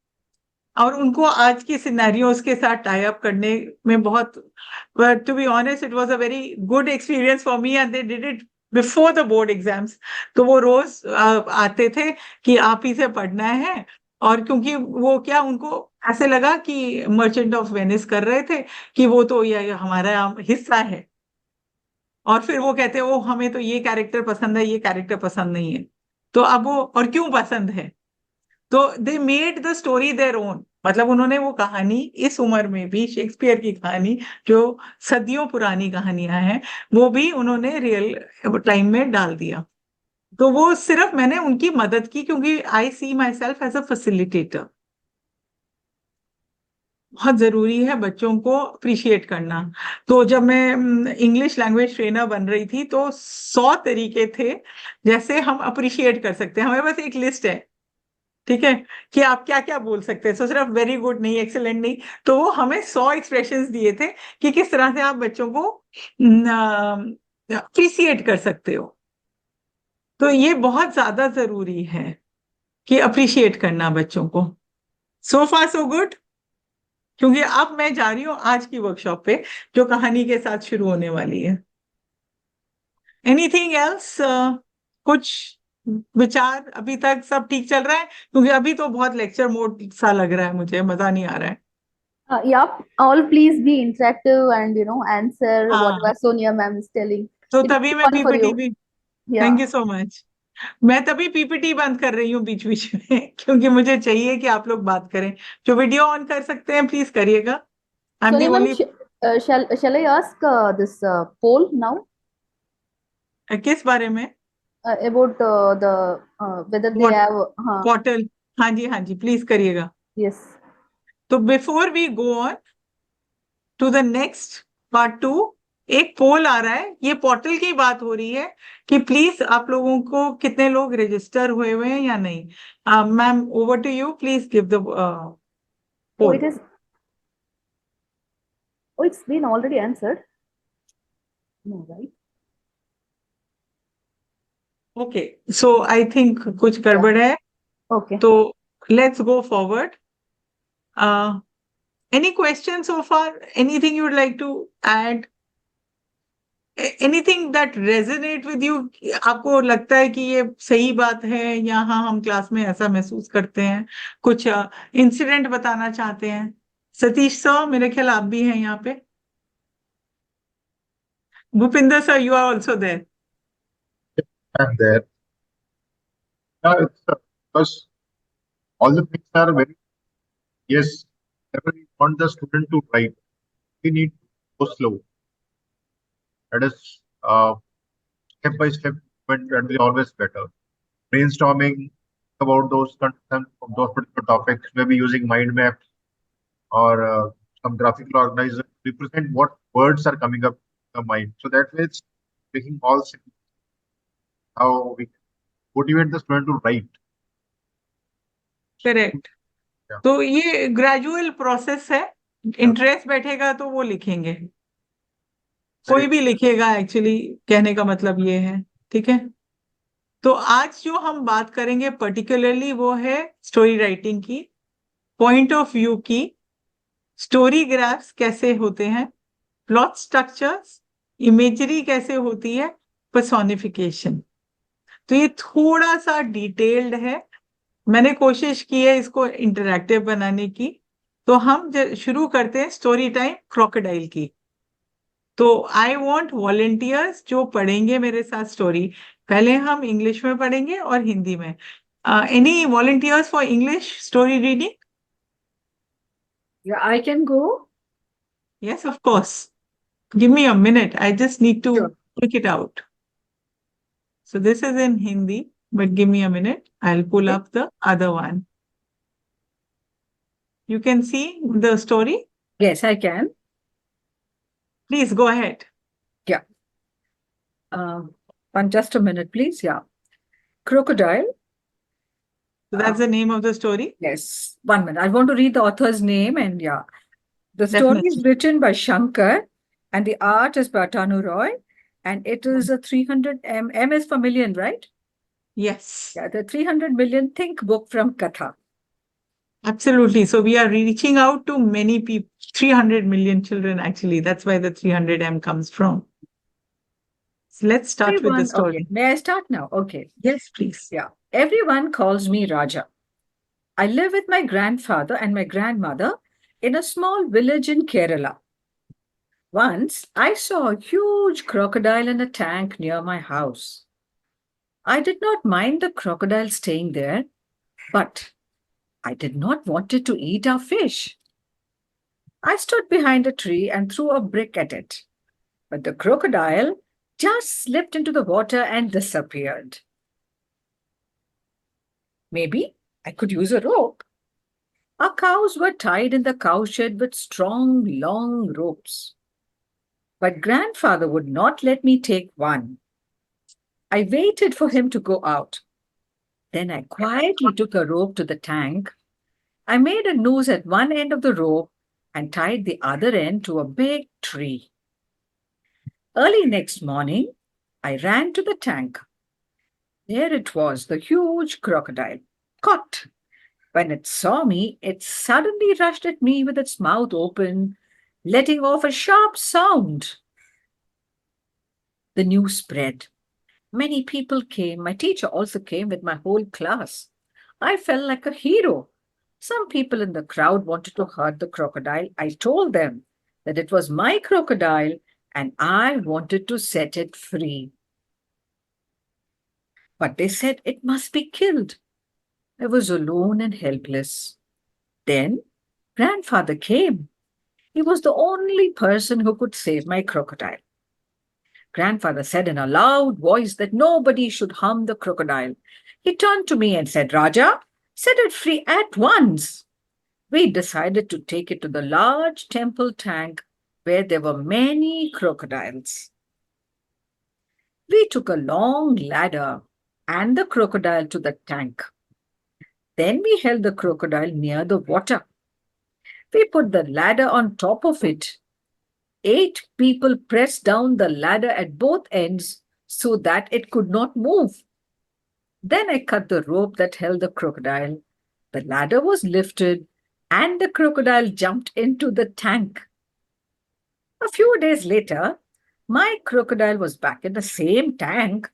S1: और उनको आज की सिनेरियोस के साथ टाई अप करने में बहुत, to be honest it was a very good experience for me, and they did it before the board exams. तो वो रोज आते थे कि आप ही से पढ़ना है। और क्योंकि वो क्या, उनको ऐसे लगा कि मर्चेंट ऑफ वेनिस कर रहे थे, कि वो तो ये हमारा हिस्सा है। और फिर वो कहते हैं वो हमें तो ये कैरेक्टर पसंद है, ये कैरेक्टर पसंद नहीं है। तो अब वो, और क्यों पसंद है, तो they made the story their own. मतलब उन्होंने वो कहानी इस उम्र में भी, शेक्सपियर की कहानी जो सदियों पुरानी कहानियां हैं, वो भी उन्होंने रियल टाइम में डाल दिया। तो वो सिर्फ मैंने उनकी मदद की, क्योंकि I see myself as a facilitator. बहुत जरूरी है बच्चों को अप्रिशिएट करना। तो जब मैं इंग्लिश लैंग्वेज ट्रेनर बन रही थी, तो 100 तरीके थे जैसे हम अप्रिशिएट कर सकते हैं। हमारे पास एक लिस्ट है, ठीक है, कि आप क्या क्या बोल सकते हैं। सो सिर्फ वेरी गुड नहीं, एक्सेलेंट नहीं, तो वो हमें 100 एक्सप्रेशंस दिए थे कि किस तरह से आप बच्चों को अप्रिशिएट कर सकते हो। तो ये बहुत ज्यादा जरूरी है कि अप्रिशिएट करना बच्चों को। सो फार सो गुड। क्योंकि अब मैं जा रही हूँ आज की वर्कशॉप पे, जो कहानी के साथ शुरू होने वाली है। Anything else? कुछ विचार? अभी तक सब ठीक चल रहा है? क्योंकि अभी तो बहुत लेक्चर मोड सा लग रहा है, मुझे मजा नहीं आ रहा है।
S4: Yeah, all please be interactive and answer
S1: हाँ,
S4: whatever Sonia ma'am is telling.
S1: तो
S4: It will
S1: तभी
S4: be
S1: मैं
S4: fun for
S1: पीपीटी
S4: you.
S1: भी, thank
S4: Yeah.
S1: You so much. मैं तभी पीपीटी बंद कर रही हूँ बीच बीच में क्योंकि मुझे चाहिए कि आप लोग बात करें। जो वीडियो ऑन कर सकते हैं प्लीज करिएगा। I am the
S4: Sonia ma'am,
S1: only.
S4: shall I ask this poll now
S1: किस बारे में?
S4: about the whether they
S1: what?
S4: have
S1: portal? हाँ जी प्लीज करिएगा।
S4: yes.
S1: तो before we go on to the next part 2, एक पोल आ रहा है, ये पोर्टल की बात हो रही है कि प्लीज आप लोगों को कितने लोग रजिस्टर हुए हैं या नहीं. Ma'am, over to you, please give the
S4: Oh,
S1: poll.
S4: it is. Oh, it's been already answered. No, right?
S1: Okay, so I think कुछ गड़बड़ है,
S4: Okay.
S1: तो let's go forward. Any question so far, anything you would like to add, anything that resonate with you, आपको लगता है कि ये सही बात है या हाँ हम क्लास में ऐसा महसूस करते हैं, कुछ इंसिडेंट बताना चाहते हैं? सतीश सर, मेरे ख्याल आप भी हैं यहाँ पे. Bhupinder sir, you are also there.
S6: And there, it's because all the things are very, yes, whenever we want the student to write, we need to go slow. That is step by step, but that will be always better. Brainstorming about those content of those particular topics, maybe using mind maps or some graphical organizer to represent what words are coming up in the mind. So that way it's making all sense how we motivate the student to write.
S1: Correct.
S6: Yeah.
S1: तो ये ग्रेजुअल प्रोसेस है, इंटरेस्ट बैठेगा तो वो लिखेंगे, कोई भी लिखेगा, एक्चुअली कहने का मतलब ये है. ठीक है, तो आज जो हम बात करेंगे पर्टिकुलरली वो है स्टोरी राइटिंग की, पॉइंट ऑफ व्यू की, स्टोरी ग्राफ्स कैसे होते हैं, प्लॉट स्ट्रक्चर्स, इमेजरी कैसे होती है, पर्सोनिफिकेशन. तो ये थोड़ा सा डिटेल्ड है, मैंने कोशिश की है इसको इंटरैक्टिव बनाने की. तो हम शुरू करते हैं स्टोरी टाइम क्रोकोडाइल की. तो आई वांट वॉलेंटियर्स जो पढ़ेंगे मेरे साथ स्टोरी. पहले हम इंग्लिश में पढ़ेंगे और हिंदी में. Any volunteers for English story reading?
S5: Yeah, I can go.
S1: Yes, of course. Give me a minute. I just need to
S5: Sure.
S1: pick it out. So this is in Hindi, but give me a minute. I'll pull
S5: Okay.
S1: up the other one. You can see the story?
S5: Yes, I can.
S1: Please go ahead.
S5: Just a minute, please. Yeah. Crocodile.
S1: So that's the name of the story.
S5: Yes. 1 minute. I want to read the author's name and yeah. The story is
S1: Definitely.
S5: written by Shankar and the art is by Tanu Roy and it is a 300 M is for million, right?
S1: Yes,
S5: Yeah, the 300 million think book from Katha.
S1: absolutely. So we are reaching out to many people, 300 million children actually. That's why the 300M comes from. So let's start with the
S5: Everyone,
S1: story.
S5: okay. May I start now? Okay.
S1: Yes, please.
S5: Yeah. Everyone calls me Raja. I live with my grandfather and my grandmother in a small village in Kerala. Once, I saw a huge crocodile in a tank near my house. I did not mind the crocodile staying there, but I did not want it to eat our fish. I stood behind a tree and threw a brick at it, but the crocodile just slipped into the water and disappeared. Maybe I could use a rope. Our cows were tied in the cowshed with strong, long ropes. But grandfather would not let me take one. I waited for him to go out. Then I quietly took a rope to the tank. I made a noose at one end of the rope and tied the other end to a big tree. Early next morning, I ran to the tank. There it was, the huge crocodile, caught. When it saw me, it suddenly rushed at me with its mouth open, letting off a sharp sound. The news spread. Many people came. My teacher also came with my whole class. I felt like a hero. Some people in the crowd wanted to hurt the crocodile. I told them that it was my crocodile and I wanted to set it free. But they said it must be killed. I was alone and helpless. Then grandfather came. He was the only person who could save my crocodile. Grandfather said in a loud voice that nobody should harm the crocodile. He turned to me and said, Raja, set it free at once. We decided to take it to the large temple tank where there were many crocodiles. We took a long ladder and the crocodile to the tank. Then we held the crocodile near the water. We put the ladder on top of it. 8 people pressed down the ladder at both ends so that it could not move. Then I cut the rope that held the crocodile. The ladder was lifted and the crocodile jumped into the tank. A few days later, my crocodile was back in the same tank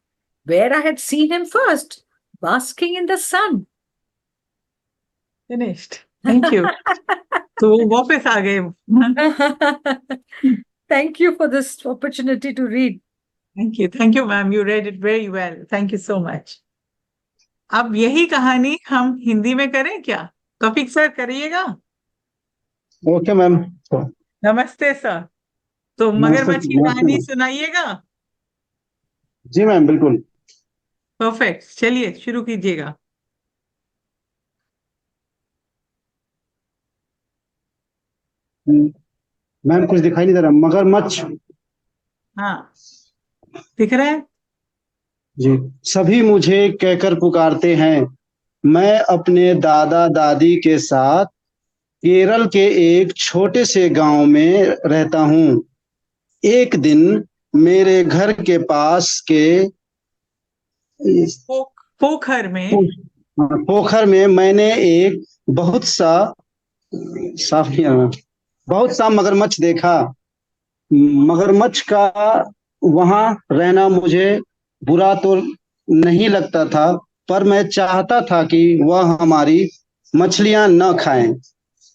S5: where I had seen him first, basking in the sun.
S1: Finished. Thank you. तो वो वापस आ गए.
S5: Thank you for this opportunity to read.
S1: Thank you, ma'am. You read it very well. Thank you so much. अब यही कहानी हम हिंदी में करें क्या? तौफीक सर करिएगा.
S7: Okay ma'am.
S1: नमस्ते सर. तो मगरमच्छ की कहानी सुनाइएगा.
S7: जी मैम बिल्कुल.
S1: परफेक्ट. चलिए शुरू कीजिएगा.
S7: मैम कुछ दिखाई नहीं दे रहा. मगरमच्छ.
S1: हाँ दिख रहा है.
S7: जी. सभी मुझे कहकर पुकारते हैं. मैं अपने दादा दादी के साथ केरल के एक छोटे से गांव में रहता हूँ. एक दिन मेरे घर के पास के पोखर में मैंने एक बहुत सा मगरमच्छ देखा. मगरमच्छ का वहां रहना मुझे बुरा तो नहीं लगता था, पर मैं चाहता था कि वह हमारी मछलियां न खाएं.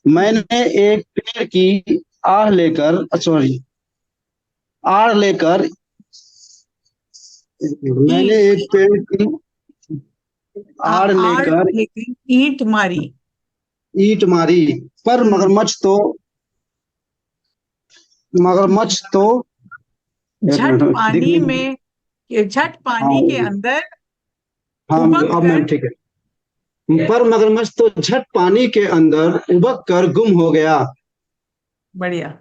S7: मैंने एक पेड़ की आड़ लेकर मैंने एक पेड़ की आड़ लेकर
S1: ईंट मारी, पर मगरमच्छ तो झट पानी के अंदर. हाँ अब मैम ठीक है. पर मगरमच्छ तो झट पानी के अंदर उबक कर गुम हो गया. बढ़िया.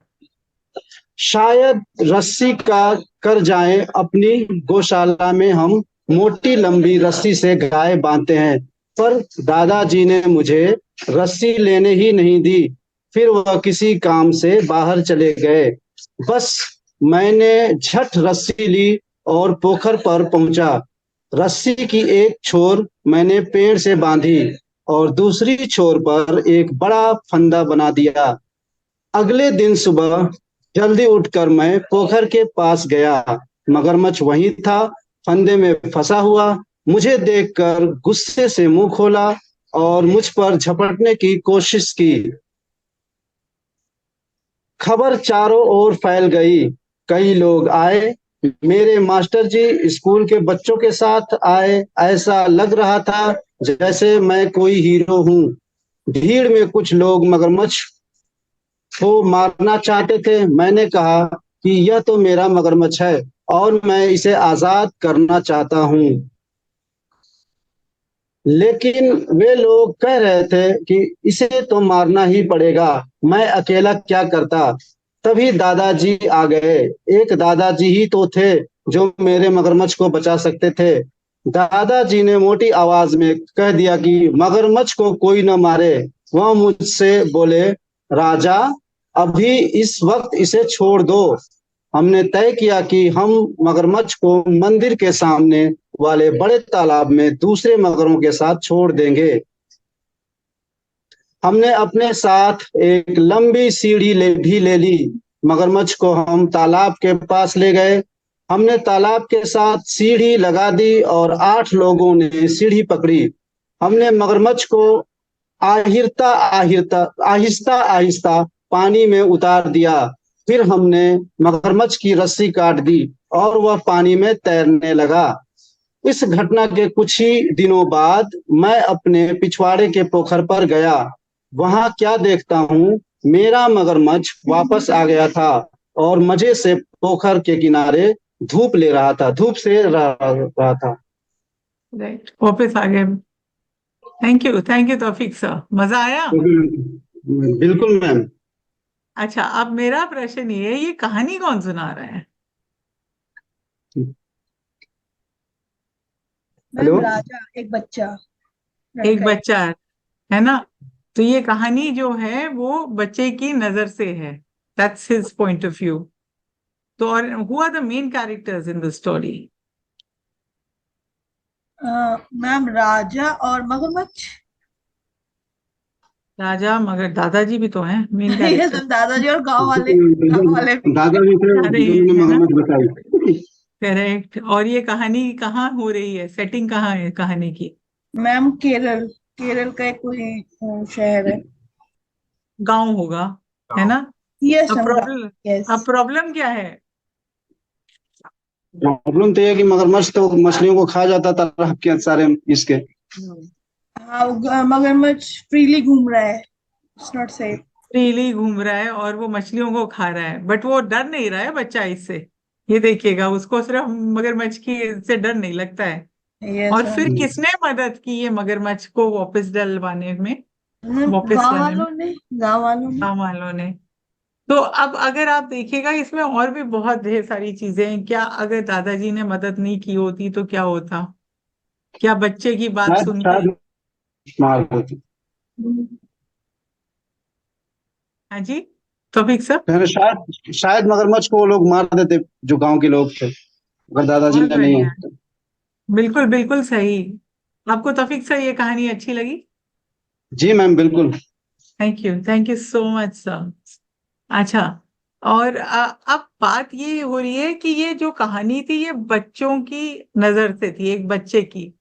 S1: शायद रस्सी का कर जाए. अपनी गौशाला में हम मोटी लंबी रस्सी से गाय बांधते हैं, पर दादाजी ने मुझे रस्सी लेने ही नहीं दी. फिर वह किसी काम से बाहर चले गए. बस मैंने झट रस्सी ली और पोखर पर पहुंचा. रस्सी की एक छोर मैंने पेड़ से बांधी और दूसरी छोर पर एक बड़ा फंदा बना दिया. अगले दिन सुबह जल्दी उठकर मैं पोखर के पास गया. मगरमच्छ वहीं था, फंदे में फंसा हुआ. मुझे देखकर गुस्से से मुंह खोला और मुझ पर झपटने की कोशिश की. खबर चारों ओर फैल गई. कई लोग आए. मेरे मास्टर जी स्कूल के बच्चों के साथ आए. ऐसा लग रहा था जैसे मैं कोई हीरो हूँ. भीड़ में कुछ लोग मगरमच्छ को मारना चाहते थे. मैंने कहा कि यह तो मेरा मगरमच्छ है और मैं इसे आजाद करना चाहता हूँ. लेकिन वे लोग कह रहे थे कि इसे तो मारना ही पड़ेगा. मैं अकेला क्या करता. तभी दादाजी आ गए. एक दादाजी ही तो थे जो मेरे मगरमच्छ को बचा सकते थे. दादाजी ने मोटी आवाज में कह दिया कि मगरमच्छ को कोई न मारे. वह मुझसे बोले, राजा अभी इस वक्त इसे छोड़ दो. हमने तय किया कि हम मगरमच्छ को मंदिर के सामने वाले बड़े तालाब में दूसरे मगरों के साथ छोड़ देंगे. हमने अपने साथ एक लंबी सीढ़ी भी ले ली. मगरमच्छ को हम तालाब के पास ले गए. हमने तालाब के साथ सीढ़ी लगा दी और 8 लोगों ने सीढ़ी पकड़ी. हमने मगरमच्छ को आहिस्ता आहिस्ता पानी में उतार दिया. फिर हमने मगरमच्छ की रस्सी काट दी और वह पानी में तैरने लगा. इस घटना के कुछ ही दिनों बाद मैं अपने पिछवाड़े के पोखर पर गया. वहां क्या देखता हूँ, मेरा मगरमच्छ वापस आ गया था और मजे से पोखर के किनारे धूप से रहा था. राइट. वापस आ गए. Thank you Taufiq sir. मजा आया.
S7: बिल्कुल मैम.
S1: अच्छा, अब मेरा प्रश्न ये है, ये कहानी कौन सुना रहा है?
S7: हेलो।
S3: मैम राजा एक बच्चा,
S1: एक
S3: लड़का एक।
S1: बच्चा है ना? तो ये कहानी जो है वो बच्चे की नजर से है, that's his point of view. तो और who are the main characters in the story?
S3: Ma'am राजा और मगरमच्छ।
S1: राजा, मगर दादाजी भी तो हैं मेन
S3: यस
S1: कैरेक्टर।
S3: मैम, दादाजी और गांव वाले भी।
S7: दादाजी थे
S1: अरे
S7: जिन्होंने
S1: है ना,
S7: मगरमच्छ बताई।
S1: करेक्ट। और ये कहानी कहाँ हो रही है, सेटिंग कहाँ है कहानी की?
S3: मैम केरल, केरल का एक कोई शहर है।
S1: गांव होगा, है ना?
S3: यस
S1: अब
S3: मैम,
S1: प्रॉब्लम,
S3: यस।
S1: अब प्रॉब्लम क्या है?
S7: प्रॉब्लम तो ये है कि मगरमच्छ तो मछलियों को खा जाता था, के सारे इसके।
S3: हाँ, मगरमच्छ फ्रीली घूम रहा है, इट्स नॉट सेफ।
S1: फ्रीली घूम रहा है और वो मछलियों को खा रहा है, बट वो डर नहीं रहा है बच्चा इससे। ये देखिएगा, उसको सिर्फ मगरमच्छ की से डर नहीं लगता है।
S3: यस
S1: और फिर
S3: मैम।
S1: किसने मदद की ये मगरमच्छ को वापस डलवाने में, वापस
S3: गांव
S1: लाने में?
S3: वालों ने, गांव वालों ने।
S1: गाँव वालों ने। तो अब अगर आप देखिएगा, इसमें और भी बहुत ढेर सारी चीजें हैं। क्या अगर दादाजी ने मदद नहीं की होती तो क्या होता? क्या बच्चे की बात
S7: शायद
S1: सुन के?
S7: शायद मार होती।
S1: हाँ जी, तौफीक सर।
S7: शायद मगरमच्छ को वो लोग मार देते, जो गांव के लोग थे, अगर दादाजी
S1: बहुत
S7: ने नहीं
S1: बढ़िया,
S7: होते।
S1: बिल्कुल बिल्कुल सही। आपको तौफीक सर ये कहानी अच्छी लगी?
S7: जी मैम, बिल्कुल।
S1: Thank you so much sir. अच्छा, और अब बात ये हो रही है कि ये जो कहानी थी ये बच्चों की नजर से थी, एक बच्चे की।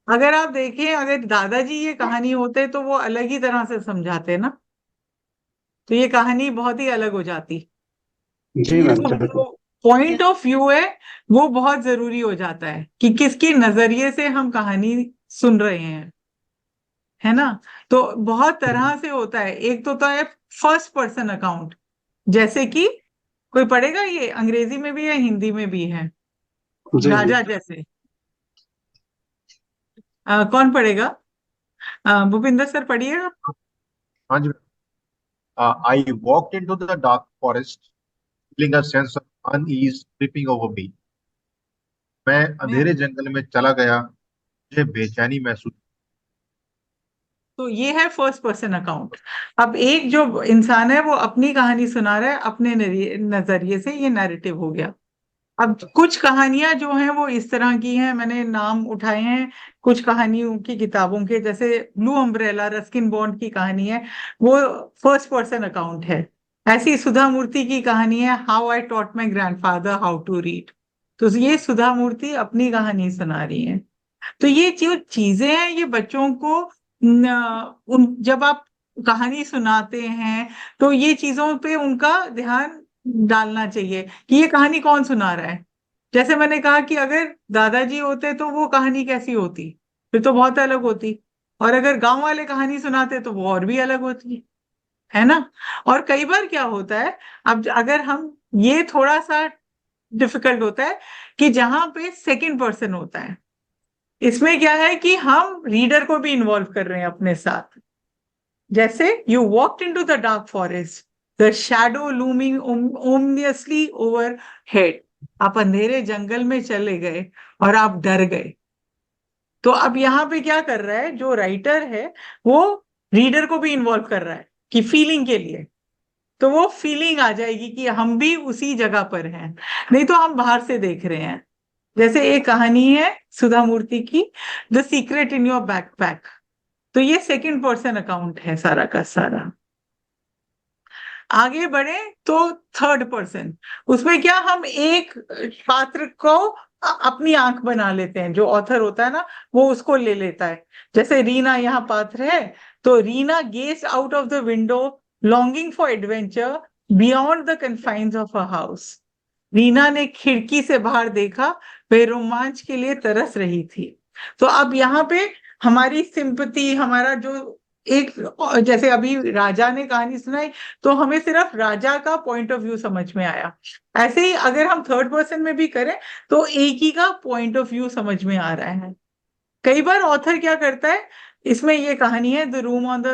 S1: अगर आप देखें, अगर दादाजी ये कहानी होते तो वो अलग ही तरह से समझाते ना, तो ये कहानी बहुत ही अलग हो जाती।
S7: जी मैम,
S1: तो
S7: बिल्कुल।
S1: जो पॉइंट ऑफ व्यू है वो बहुत जरूरी हो जाता है कि किसके नजरिए से हम कहानी सुन रहे हैं, है ना? तो बहुत तरह से होता है। एक तो है फर्स्ट पर्सन अकाउंट, जैसे कि कोई पढ़ेगा, ये अंग्रेजी में भी है हिंदी में भी है,
S7: जी जी।
S1: राजा जैसे। कौन पढ़ेगा? भूपिंदर सर पढ़िएगा।
S6: हाँ जी। I walked into the dark forest, feeling a sense of unease creeping over me. मैं अंधेरे जंगल में चला गया, मुझे बेचैनी महसूस।
S1: तो ये है फर्स्ट पर्सन अकाउंट। अब एक जो इंसान है वो अपनी कहानी सुना रहा है अपने नजरिए से, ये नैरेटिव हो गया। अब कुछ कहानियां जो हैं वो इस तरह की हैं, मैंने नाम उठाए हैं कुछ कहानियों की किताबों के, जैसे ब्लू अम्ब्रेला, रस्किन बॉन्ड की कहानी है, वो फर्स्ट पर्सन अकाउंट है। ऐसी सुधा मूर्ति की कहानी है, how I taught my grandfather how to read. तो ये सुधा मूर्ति अपनी कहानी सुना रही है। तो ये जो चीजें हैं ये बच्चों को जब आप कहानी सुनाते हैं तो ये चीजों पे उनका ध्यान डालना चाहिए कि ये कहानी कौन सुना रहा है। जैसे मैंने कहा कि अगर दादाजी होते तो वो कहानी कैसी होती, फिर तो बहुत अलग होती। और अगर गांव वाले कहानी सुनाते तो वो और भी अलग होती, है ना? और कई बार क्या होता है, अब अगर हम, ये थोड़ा सा डिफिकल्ट होता है कि जहां पे सेकंड पर्सन होता है, इसमें क्या है कि हम रीडर को भी इन्वॉल्व कर रहे हैं अपने साथ। जैसे you walked into the dark forest, the shadow looming ominously overhead. आप अंधेरे जंगल में चले गए और आप डर गए। तो अब यहाँ पे क्या कर रहा है जो राइटर है, वो रीडर को भी इन्वॉल्व कर रहा है कि फीलिंग के लिए। तो वो फीलिंग आ जाएगी कि हम भी उसी जगह पर हैं, नहीं तो हम बाहर से देख रहे हैं। जैसे एक कहानी है सुधा मूर्ति की, the secret in your backpack. तो ये सेकंड पर्सन अकाउंट है सारा का सारा। आगे बढ़े तो थर्ड पर्सन, उसमें क्या हम एक पात्र को अपनी आंख बना लेते हैं, जो ऑथर होता है ना वो उसको ले लेता है। जैसे रीना यहाँ पात्र है, तो Reena gauge out of the window longing for adventure beyond the confines of a house. Reena ने खिड़की से बाहर देखा, वह रोमांच के लिए तरस रही थी। तो अब यहाँ पे हमारी सिंपति, हमारा जो एक, जैसे अभी राजा ने कहानी सुनाई तो हमें सिर्फ राजा का पॉइंट ऑफ व्यू समझ में आया। ऐसे ही अगर हम थर्ड पर्सन में भी करें तो एक ही का पॉइंट ऑफ व्यू समझ में आ रहा है। कई बार ऑथर क्या करता है, इसमें ये कहानी है the room on the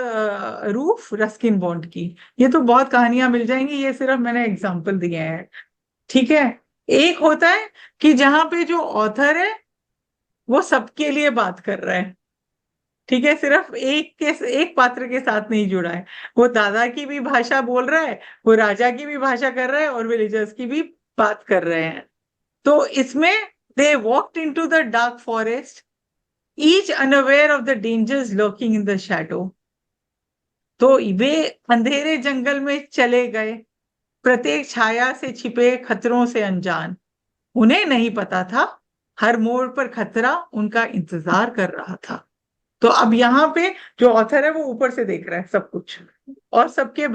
S1: roof Ruskin bond की। ये तो बहुत कहानियां मिल जाएंगी, ये सिर्फ मैंने एग्जांपल दिए हैं, ठीक है। एक होता है कि जहां पे जो ऑथर है वो सबके लिए बात कर रहा है, ठीक है, सिर्फ एक पात्र के साथ नहीं जुड़ा है, वो दादा की भी भाषा बोल रहा है, वो राजा की भी भाषा कर रहा है और विलेजर्स की भी बात कर रहे हैं। तो इसमें they walked into the dark forest, each unaware of the dangers lurking in the shadow. तो वे अंधेरे जंगल में चले गए, प्रत्येक छाया से छिपे, खतरों से अनजान। उन्हें नहीं पता था हर मोड़ पर खतरा उनका इंतजार कर रहा था। तो अब यहाँ पे जो ऑथर है वो ऊपर से देख रहा है सब कुछ और सबके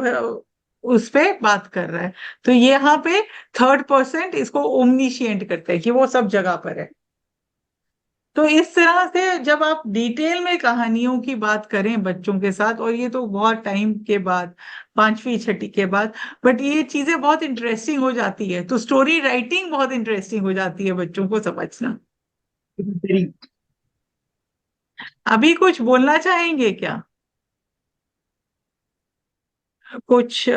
S1: उस पे बात कर रहा है। तो ये यहाँ पे थर्ड पर्सन इसको ओमनिशिएंट करते हैं कि वो सब जगह पर है। तो इस तरह से जब आप डिटेल में कहानियों की बात करें बच्चों के साथ, और ये तो बहुत टाइम के बाद, 5वीं 6ठी के बाद, बट ये चीजें बहुत इंटरेस्टिंग हो जाती है। तो स्टोरी राइटिंग बहुत इंटरेस्टिंग हो जाती है बच्चों को समझना। अभी कुछ बोलना चाहेंगे क्या? कुछ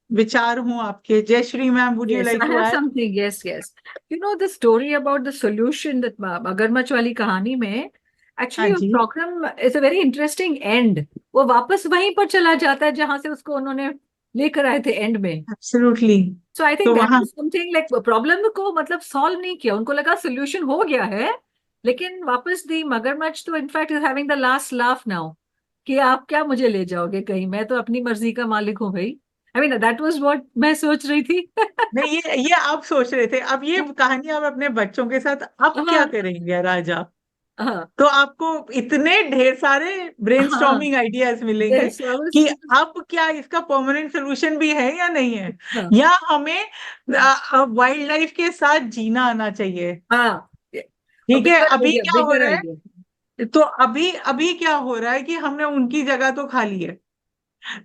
S1: विचार हो आपके? Jayashree ma'am, would you
S5: Yes,
S1: like
S5: I
S1: to
S5: have
S1: add?
S5: something. Yes, yes. You know the story about the solution that मगरमच्छ वाली कहानी में
S1: हाँ
S5: actually
S1: ji,
S5: program is a very interesting end. वो वापस वहीं पर चला जाता है जहां से उसको उन्होंने लेकर आए थे एंड में.
S1: एब्सोल्युटली।
S5: So I think
S1: तो
S5: that
S1: वहाँ
S5: is something like प्रॉब्लम को मतलब सॉल्व नहीं किया, उनको लगा सोल्यूशन हो गया है, लेकिन वापस दी मगरमच्छ तो in fact is having the last laugh now कि आप क्या मुझे ले जाओगे कहीं, मैं तो अपनी मर्जी का मालिक हूँ भाई. I mean that was what मैं सोच रही थी.
S1: नहीं, ये आप सोच रहे थे। अब ये कहानी आप अपने बच्चों के साथ अब क्या
S5: हाँ
S1: करेंगे राजा?
S5: हाँ
S1: तो आपको इतने ढेर सारे
S5: हाँ.
S1: ब्रेनस्टॉर्मिंग आइडियाज मिलेंगे
S5: Yes, I was
S1: कि अब क्या इसका परमानेंट सोल्यूशन भी है या नहीं है,
S5: हाँ
S1: या हमें वाइल्ड लाइफ के साथ जीना आना चाहिए।
S5: हाँ.
S1: ठीक है,
S5: बिगर
S1: अभी
S5: आइडिया,
S1: क्या हो
S5: बिगर
S1: रहा
S5: आइडिया.
S1: है? तो अभी अभी क्या हो रहा है कि हमने उनकी जगह तो खा ली है।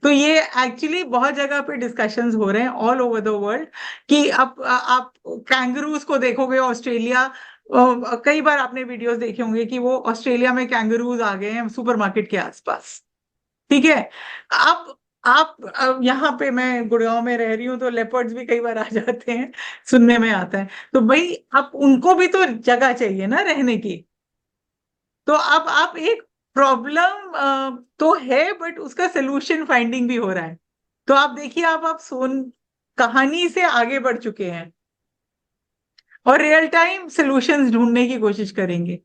S1: तो ये एक्चुअली बहुत जगह पे डिस्कशंस हो रहे हैं ऑल ओवर द वर्ल्ड कि अब आप कैंगरूज को देखोगे ऑस्ट्रेलिया, कई बार आपने वीडियोस देखे होंगे कि वो ऑस्ट्रेलिया में कैंगरूज आ गए हैं सुपरमार्केट के आसपास, ठीक है। अब यहाँ पे मैं गुड़गांव में रह रही हूँ तो लेपर्ड्स भी कई बार आ जाते हैं, सुनने में आता है। तो भाई अब उनको भी तो जगह चाहिए ना रहने की। तो अब आप एक प्रॉब्लम तो है बट उसका सोल्यूशन फाइंडिंग भी हो रहा है। तो आप देखिए, आप सोन कहानी से आगे बढ़ चुके हैं और रियल टाइम सॉल्यूशंस ढूंढने की कोशिश करेंगे,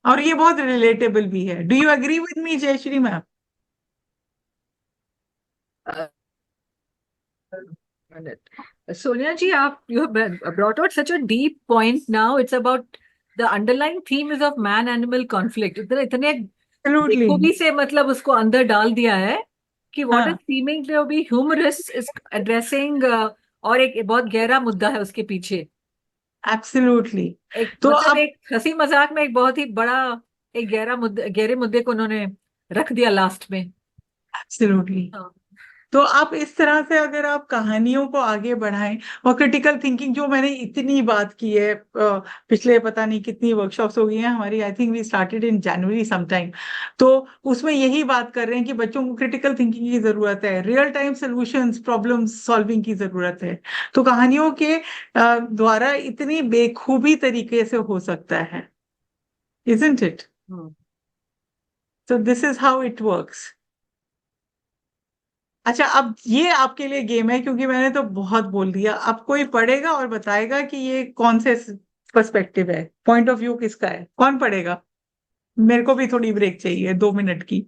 S1: और ये बहुत रिलेटेबल भी है। Do you agree with me Jayashree ma'am?
S5: Sonia ji, you have brought out such a deep point now. It's about the underlying theme is of man-animal conflict. इतने
S1: एब्सोल्युटली।
S5: खूबी से मतलब उसको अंदर डाल दिया है कि what is
S1: हाँ,
S5: seemingly to be humorous is addressing और एक बहुत गहरा मुद्दा है उसके पीछे.
S1: एब्सोल्युटली।
S5: एक
S1: तो
S5: मतलब
S1: अब
S5: एक हंसी मजाक में एक बहुत ही बड़ा एक गहरे मुद्दे को उन्होंने रख दिया लास्ट में.
S1: एब्सोल्युटली।
S5: हाँ.
S1: तो आप इस तरह से अगर आप कहानियों को आगे बढ़ाएं, और क्रिटिकल थिंकिंग जो मैंने इतनी बात की है, पिछले पता नहीं कितनी वर्कशॉप्स हो गई हैं हमारी, I think we started in January sometime. तो उसमें यही बात कर रहे हैं कि बच्चों को क्रिटिकल थिंकिंग की जरूरत है, real time solutions, problem solving की जरूरत है। तो कहानियों के द्वारा इतनी बेखूबी तरीके से हो सकता है, isn't it? So this is how it works. अच्छा, अब ये आपके लिए गेम है क्योंकि मैंने तो बहुत बोल दिया। अब कोई पढ़ेगा और बताएगा कि ये कौन से पर्सपेक्टिव है, पॉइंट ऑफ व्यू किसका है? कौन पढ़ेगा? मेरे को भी थोड़ी ब्रेक चाहिए 2 मिनट की।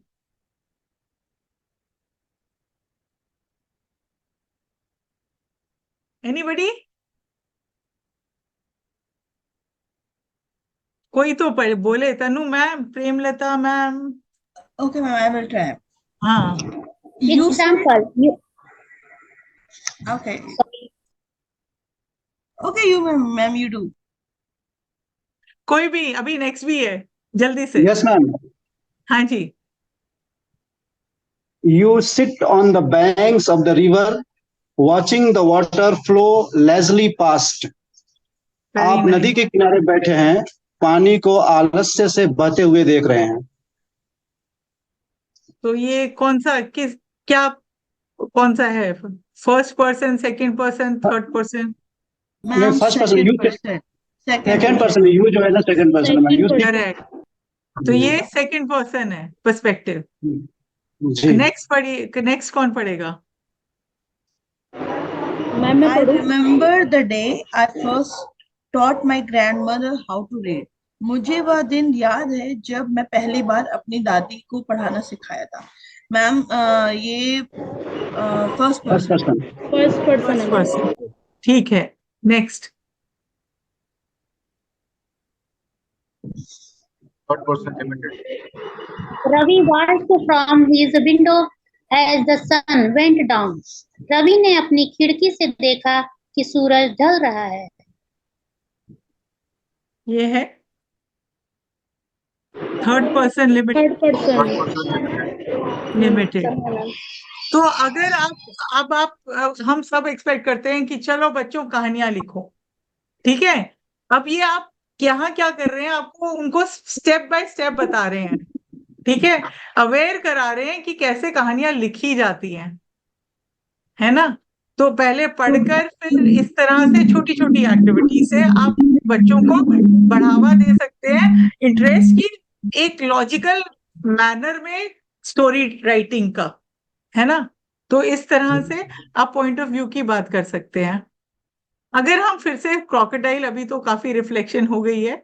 S1: एनीबडी? कोई तो बोले। Tanu ma'am, Premlata ma'am.
S8: Okay, ma'am, I will try.
S1: हाँ,
S8: You said,
S4: Example, you
S8: okay. Okay, ma'am, you do.
S1: कोई भी अभी नेक्स्ट भी है, जल्दी से।
S7: Yes ma'am.
S1: हाँ जी।
S7: You sit on the banks of the river, watching the water flow lazily past.
S1: Very
S7: आप
S1: nice.
S7: नदी के किनारे बैठे हैं, पानी को आलस्य से बहते हुए देख रहे हैं.
S1: तो ये कौन सा क्या कौन सा है? First person, second person, third person?
S8: Ma'am
S7: first person,
S8: second
S7: you
S8: person, second
S7: second person, you जो है ना सेकंड पर्सन में यू
S1: करेक्ट। तो ये सेकंड पर्सन है पर्सपेक्टिव।
S7: जी।
S1: नेक्स्ट कौन पढ़ेगा?
S8: I remember the day I first taught my grandmother how to read. मुझे वह दिन याद है जब मैं पहली बार अपनी दादी को पढ़ाना सिखाया था। मैम ये first
S7: first
S8: person.
S7: Person.
S1: First person, ठीक है। Next.
S6: Third person limited.
S9: Ravi watched from his window as the sun went down. Ravi ने अपनी खिड़की से देखा कि सूरज ढल रहा है।
S1: ये है third person limited.
S6: Third person limited.
S1: Limited. तो अगर हम सब एक्सपेक्ट करते हैं कि चलो बच्चों कहानियां लिखो, ठीक है। अब ये आप यहाँ क्या कर रहे हैं, आपको उनको स्टेप बाय स्टेप बता रहे हैं, ठीक है। अवेयर करा रहे हैं कि कैसे कहानियां लिखी जाती हैं, है ना। तो पहले पढ़कर फिर इस तरह से छोटी छोटी एक्टिविटी से आप बच्चों को बढ़ावा दे सकते हैं इंटरेस्ट की एक लॉजिकल मैनर में स्टोरी राइटिंग का, है ना। तो इस तरह से आप पॉइंट ऑफ व्यू की बात कर सकते हैं। अगर हम फिर से क्रोकोडाइल, अभी तो काफी रिफ्लेक्शन हो गई है,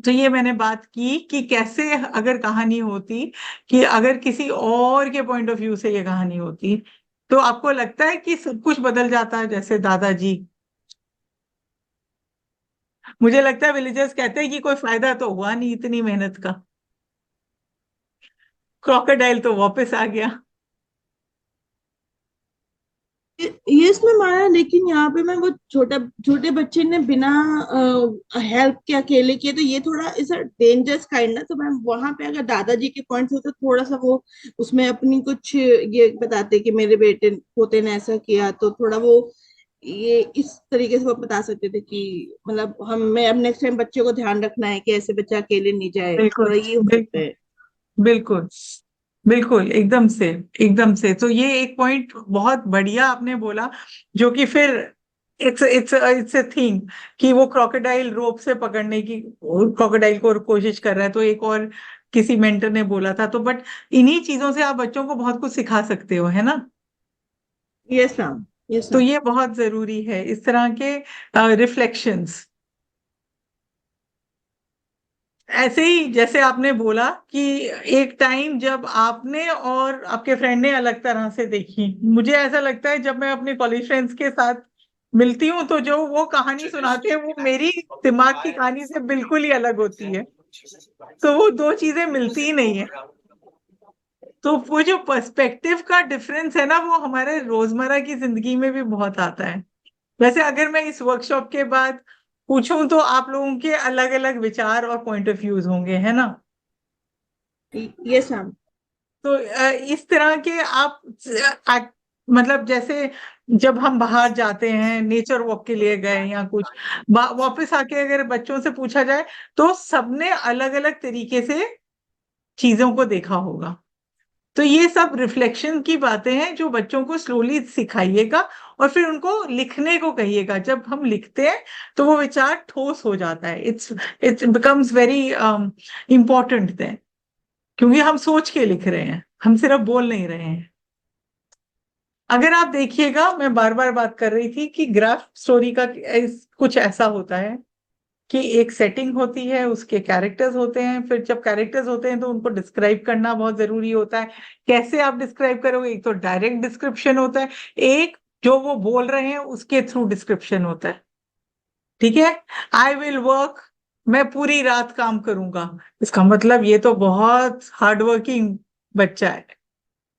S1: तो ये मैंने बात की कि कैसे अगर कहानी होती, कि अगर किसी और के पॉइंट ऑफ व्यू से ये कहानी होती, तो आपको लगता है कि सब कुछ बदल जाता है। जैसे दादाजी, मुझे लगता है विलेजर्स कहते हैं कि कोई फायदा तो हुआ नहीं इतनी मेहनत का, क्रोकोडाइल तो वापस आ गया।
S8: यस मैम आया, लेकिन यहाँ पे मैं वो छोटे बच्चे ने बिना हेल्प के अकेले किए, तो ये थोड़ा इज अ डेंजरस काइंड ना। तो मैम वहां पे अगर दादाजी के पॉइंट से तो थोड़ा सा वो उसमें अपनी कुछ ये बताते कि मेरे बेटे पोते ने ऐसा किया, तो थोड़ा वो ये इस तरीके से वो बता सकते थे कि मतलब हमें अब नेक्स्ट टाइम बच्चे को ध्यान रखना है कि ऐसे बच्चा अकेले नहीं जाए,
S1: बिल्कुल
S8: थोड़ा ये हो सकता है।
S1: बिल्कुल बिल्कुल, एकदम से एकदम से। तो ये एक पॉइंट बहुत बढ़िया आपने बोला, जो कि फिर इट्स ए थिंग कि वो क्रोकोडाइल रोप से पकड़ने की, क्रोकोडाइल को कोशिश कर रहा है। तो एक और किसी मेंटर ने बोला था। तो बट इन्हीं चीजों से आप बच्चों को बहुत कुछ सिखा सकते हो, है ना।
S8: यस मैम, यस
S1: तो
S8: मैम।
S1: ये बहुत जरूरी है, इस तरह के रिफ्लेक्शंस। ऐसे ही जैसे आपने बोला कि एक टाइम जब आपने और आपके फ्रेंड ने अलग तरह से देखी, मुझे ऐसा लगता है जब मैं अपने कॉलेज फ्रेंड्स के साथ मिलती हूँ, तो जो वो कहानी सुनाते हैं वो मेरी दिमाग की कहानी से बिल्कुल ही अलग होती है। तो वो दो चीजें मिलती ही नहीं है। तो वो जो पर्सपेक्टिव का डिफरेंस है ना, वो हमारे रोजमर्रा की जिंदगी में भी बहुत आता है। वैसे अगर मैं इस वर्कशॉप के बाद पूछूं, तो आप लोगों के अलग अलग विचार और पॉइंट ऑफ व्यूज होंगे, है ना।
S8: Yes ma'am.
S1: तो इस तरह के आप मतलब जैसे जब हम बाहर जाते हैं, नेचर वॉक के लिए गए या कुछ, वापस आके अगर बच्चों से पूछा जाए, तो सबने अलग अलग तरीके से चीजों को देखा होगा। तो ये सब रिफ्लेक्शन की बातें हैं जो बच्चों को स्लोली सिखाइएगा, और फिर उनको लिखने को कहिएगा। जब हम लिखते हैं तो वो विचार ठोस हो जाता है, it's becomes very important then, क्योंकि हम सोच के लिख रहे हैं, हम सिर्फ बोल नहीं रहे हैं। अगर आप देखिएगा, मैं बार बार बात कर रही थी कि ग्राफ स्टोरी का कुछ ऐसा होता है कि एक सेटिंग होती है, उसके कैरेक्टर्स होते हैं, फिर जब कैरेक्टर्स होते हैं तो उनको डिस्क्राइब करना बहुत जरूरी होता है। कैसे आप डिस्क्राइब करोगे? एक तो डायरेक्ट डिस्क्रिप्शन होता है, एक जो वो बोल रहे हैं उसके थ्रू डिस्क्रिप्शन होता है, ठीक है। आई विल वर्क, मैं पूरी रात काम करूंगा, इसका मतलब ये तो बहुत हार्ड वर्किंग बच्चा है,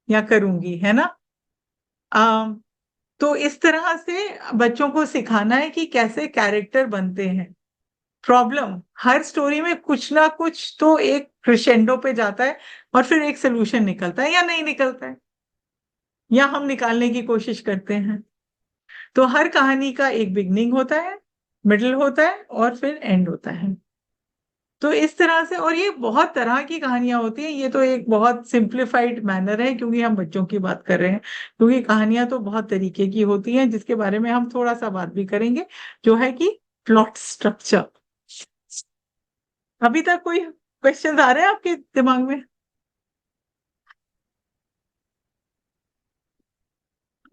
S1: या करूंगी, है ना। तो इस तरह से बच्चों को सिखाना है कि कैसे कैरेक्टर बनते हैं। प्रॉब्लम हर स्टोरी में कुछ ना कुछ तो एक क्रेशेंडो पे जाता है, और फिर एक सोल्यूशन निकलता है या नहीं निकलता है, या हम निकालने की कोशिश करते हैं। तो हर कहानी का एक बिगनिंग होता है, मिडिल होता है, और फिर एंड होता है। तो इस तरह से, और ये बहुत तरह की कहानियां होती हैं, ये तो एक बहुत सिंप्लीफाइड मैनर है क्योंकि हम बच्चों की बात कर रहे हैं, क्योंकि कहानियां तो बहुत तरीके की होती हैं जिसके बारे में हम थोड़ा सा बात भी करेंगे, जो है कि प्लॉट स्ट्रक्चर। अभी तक कोई क्वेश्चन आ रहे हैं आपके दिमाग में?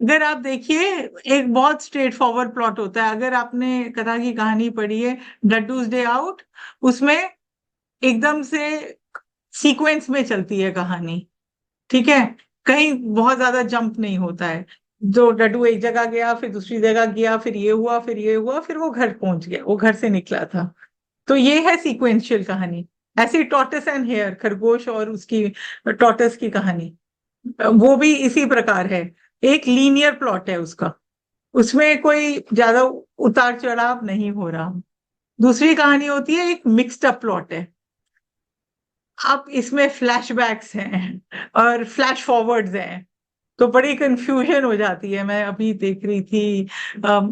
S1: अगर आप देखिए, एक बहुत स्ट्रेट फॉरवर्ड प्लॉट होता है। अगर आपने कथा की कहानी पढ़ी है डड्डूज डे आउट, उसमें एकदम से सीक्वेंस में चलती है कहानी, ठीक है, कहीं बहुत ज्यादा जंप नहीं होता है। जो डड्डू एक जगह गया, फिर दूसरी जगह गया, फिर ये हुआ, फिर ये हुआ, फिर वो घर पहुंच गया, वो घर से निकला था। तो ये है सीक्वेंशियल कहानी। ऐसी टॉर्टस एंड हेयर, खरगोश और उसकी टॉर्टस की कहानी, वो भी इसी प्रकार है। एक लीनियर प्लॉट है उसका, उसमें कोई ज्यादा उतार चढ़ाव नहीं हो रहा। दूसरी कहानी होती है एक मिक्स्ड अप प्लॉट है, अब इसमें फ्लैशबैक्स हैं और फ्लैश फॉरवर्ड्स हैं, तो बड़ी कंफ्यूजन हो जाती है। मैं अभी देख रही थी,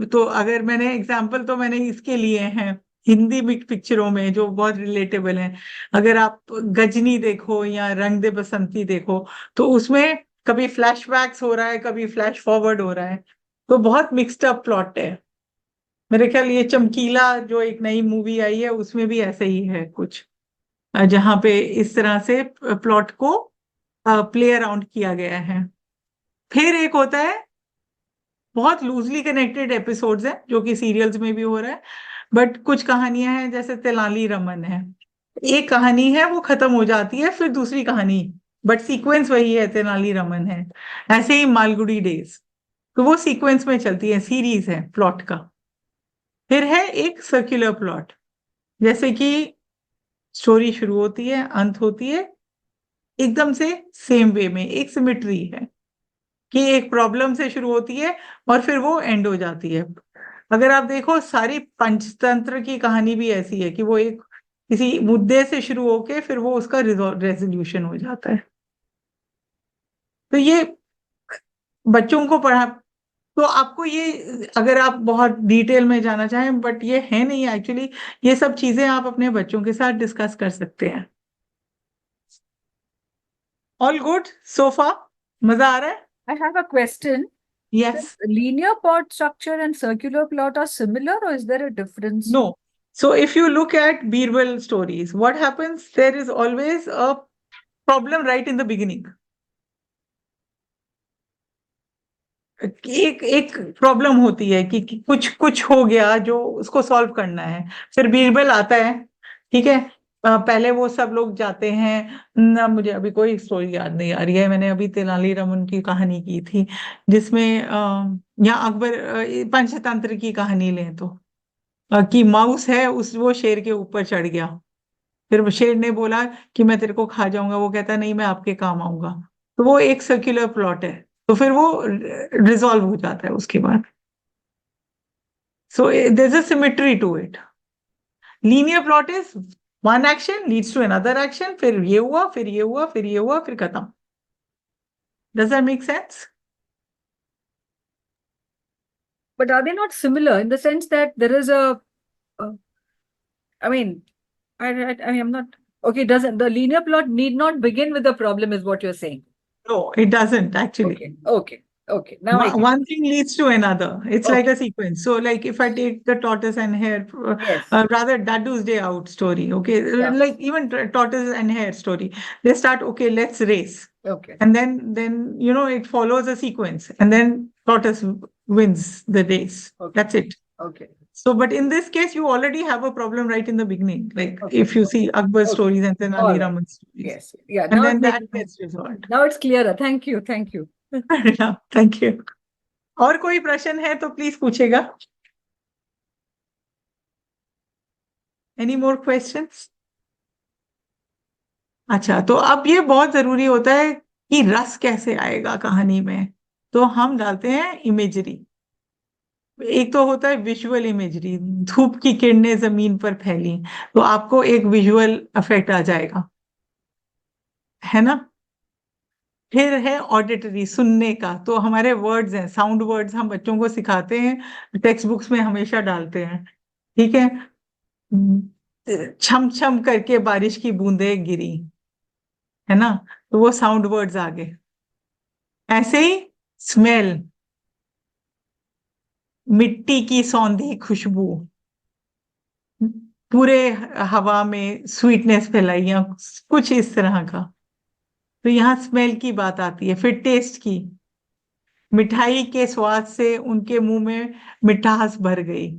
S1: तो अगर मैंने एग्जांपल तो मैंने इसके लिए हैं हिंदी पिक्चरों में जो बहुत रिलेटेबल हैं। अगर आप गजनी देखो या रंग दे बसंती देखो, तो उसमें कभी फ्लैशबैक्स हो रहा है, कभी फ्लैश फॉरवर्ड हो रहा है, तो बहुत मिक्स्ड अप प्लॉट है। मेरे ख्याल ये चमकीला जो एक नई मूवी आई है उसमें भी ऐसे ही है कुछ, जहाँ पे इस तरह से प्लॉट को प्ले अराउंड किया गया है। फिर एक होता है बहुत लूजली कनेक्टेड एपिसोड्स हैं, जो कि सीरियल्स में भी हो रहा है, बट कुछ कहानियां हैं जैसे तेनाली रमन है, एक कहानी है वो खत्म हो जाती है, फिर दूसरी कहानी, बट सीक्वेंस वही है, तेनाली रमन है। ऐसे ही मालगुडी डेज, तो वो सीक्वेंस में चलती है, सीरीज है प्लॉट का। फिर है एक सर्कुलर प्लॉट, जैसे कि स्टोरी शुरू होती है, अंत होती है एकदम से सेम वे में, एक सिमिट्री है कि एक प्रॉब्लम से शुरू होती है और फिर वो एंड हो जाती है। अगर आप देखो सारी पंचतंत्र की कहानी भी ऐसी है कि वो एक किसी मुद्दे से शुरू होके फिर वो उसका रेजोल्यूशन हो जाता है। तो ये बच्चों को पढ़ा, तो आपको ये, अगर आप बहुत डिटेल में जाना चाहें, बट ये है नहीं एक्चुअली, ये सब चीजें आप अपने बच्चों के साथ डिस्कस कर सकते हैं। ऑल गुड सोफा, मजा आ रहा है?
S5: I have a question.
S1: Yes.
S5: Linear plot structure and circular plot are similar, or is there a difference?
S1: No. So if you look at Birbal stories, what happens? There is always a problem right in the beginning. एक प्रॉब्लम होती है कि कुछ कुछ हो गया जो उसको सॉल्व करना है, फिर बीरबल आता है, ठीक है। पहले वो सब लोग जाते हैं ना, मुझे अभी कोई स्टोरी याद नहीं आ रही है, मैंने अभी तेनालीरामन की कहानी की थी जिसमें या अकबर पंचतंत्र की कहानी लें तो कि माउस है, उस वो शेर के ऊपर चढ़ गया, फिर शेर ने बोला कि मैं तेरे को खा जाऊंगा, वो कहता नहीं मैं आपके काम आऊंगा, तो वो एक सर्कुलर प्लॉट है, तो फिर वो रिजॉल्व हो जाता है उसके बाद। So there is a symmetry to it. Linear plot is one action leads to another action, फिर ये हुआ, फिर ये हुआ, फिर ये हुआ, फिर खत्म। Does that make sense?
S5: But are they not similar in the sense that there is I mean, I am not, okay, doesn't the linear plot need not begin with the problem, is what you're saying?
S1: No, it doesn't actually.
S5: Okay. Now I get
S1: One thing leads to another. It's like
S5: Okay.
S1: a sequence. So, like if I take the tortoise and hare,
S5: Yes.
S1: rather Daddu's Day Out story, okay,
S5: Yeah.
S1: like even tortoise and hare story, they start, okay, let's race,
S5: Okay.
S1: and then you know it follows a sequence, and then tortoise wins the race.
S5: Okay.
S1: That's it.
S5: Okay.
S1: So, but in this case, you already have a problem right in the beginning. Like
S5: Okay.
S1: if you see Akbar's
S5: Okay.
S1: stories and then
S5: All
S1: Ali
S5: right.
S1: Raman's stories,
S5: Yes. Yeah.
S1: and
S5: Now
S1: then
S5: it
S1: that
S5: makes
S1: gets resolved.
S5: now it's clearer. Thank you. Thank you.
S1: Thank you. और कोई प्रश्न है तो प्लीज पूछेगा। Any more questions? अच्छा, तो अब ये बहुत जरूरी होता है कि रस कैसे आएगा कहानी में, तो हम डालते हैं इमेजरी। एक तो होता है विजुअल इमेजरी, धूप की किरणें जमीन पर फैली, तो आपको एक विजुअल इफेक्ट आ जाएगा, है ना। फिर है ऑडिटरी, सुनने का, तो हमारे वर्ड्स हैं, साउंड वर्ड्स हम बच्चों को सिखाते हैं, टेक्स्ट बुक्स में हमेशा डालते हैं, ठीक है। छम छम करके बारिश की बूंदें गिरी, है ना, तो वो साउंड वर्ड्स आ गए। ऐसे ही स्मेल, मिट्टी की सौंधी खुशबू, पूरे हवा में स्वीटनेस फैलाई या कुछ इस तरह का। तो यहाँ स्मेल की बात आती है। फिर टेस्ट की, मिठाई के स्वाद से उनके मुंह में मिठास भर गई।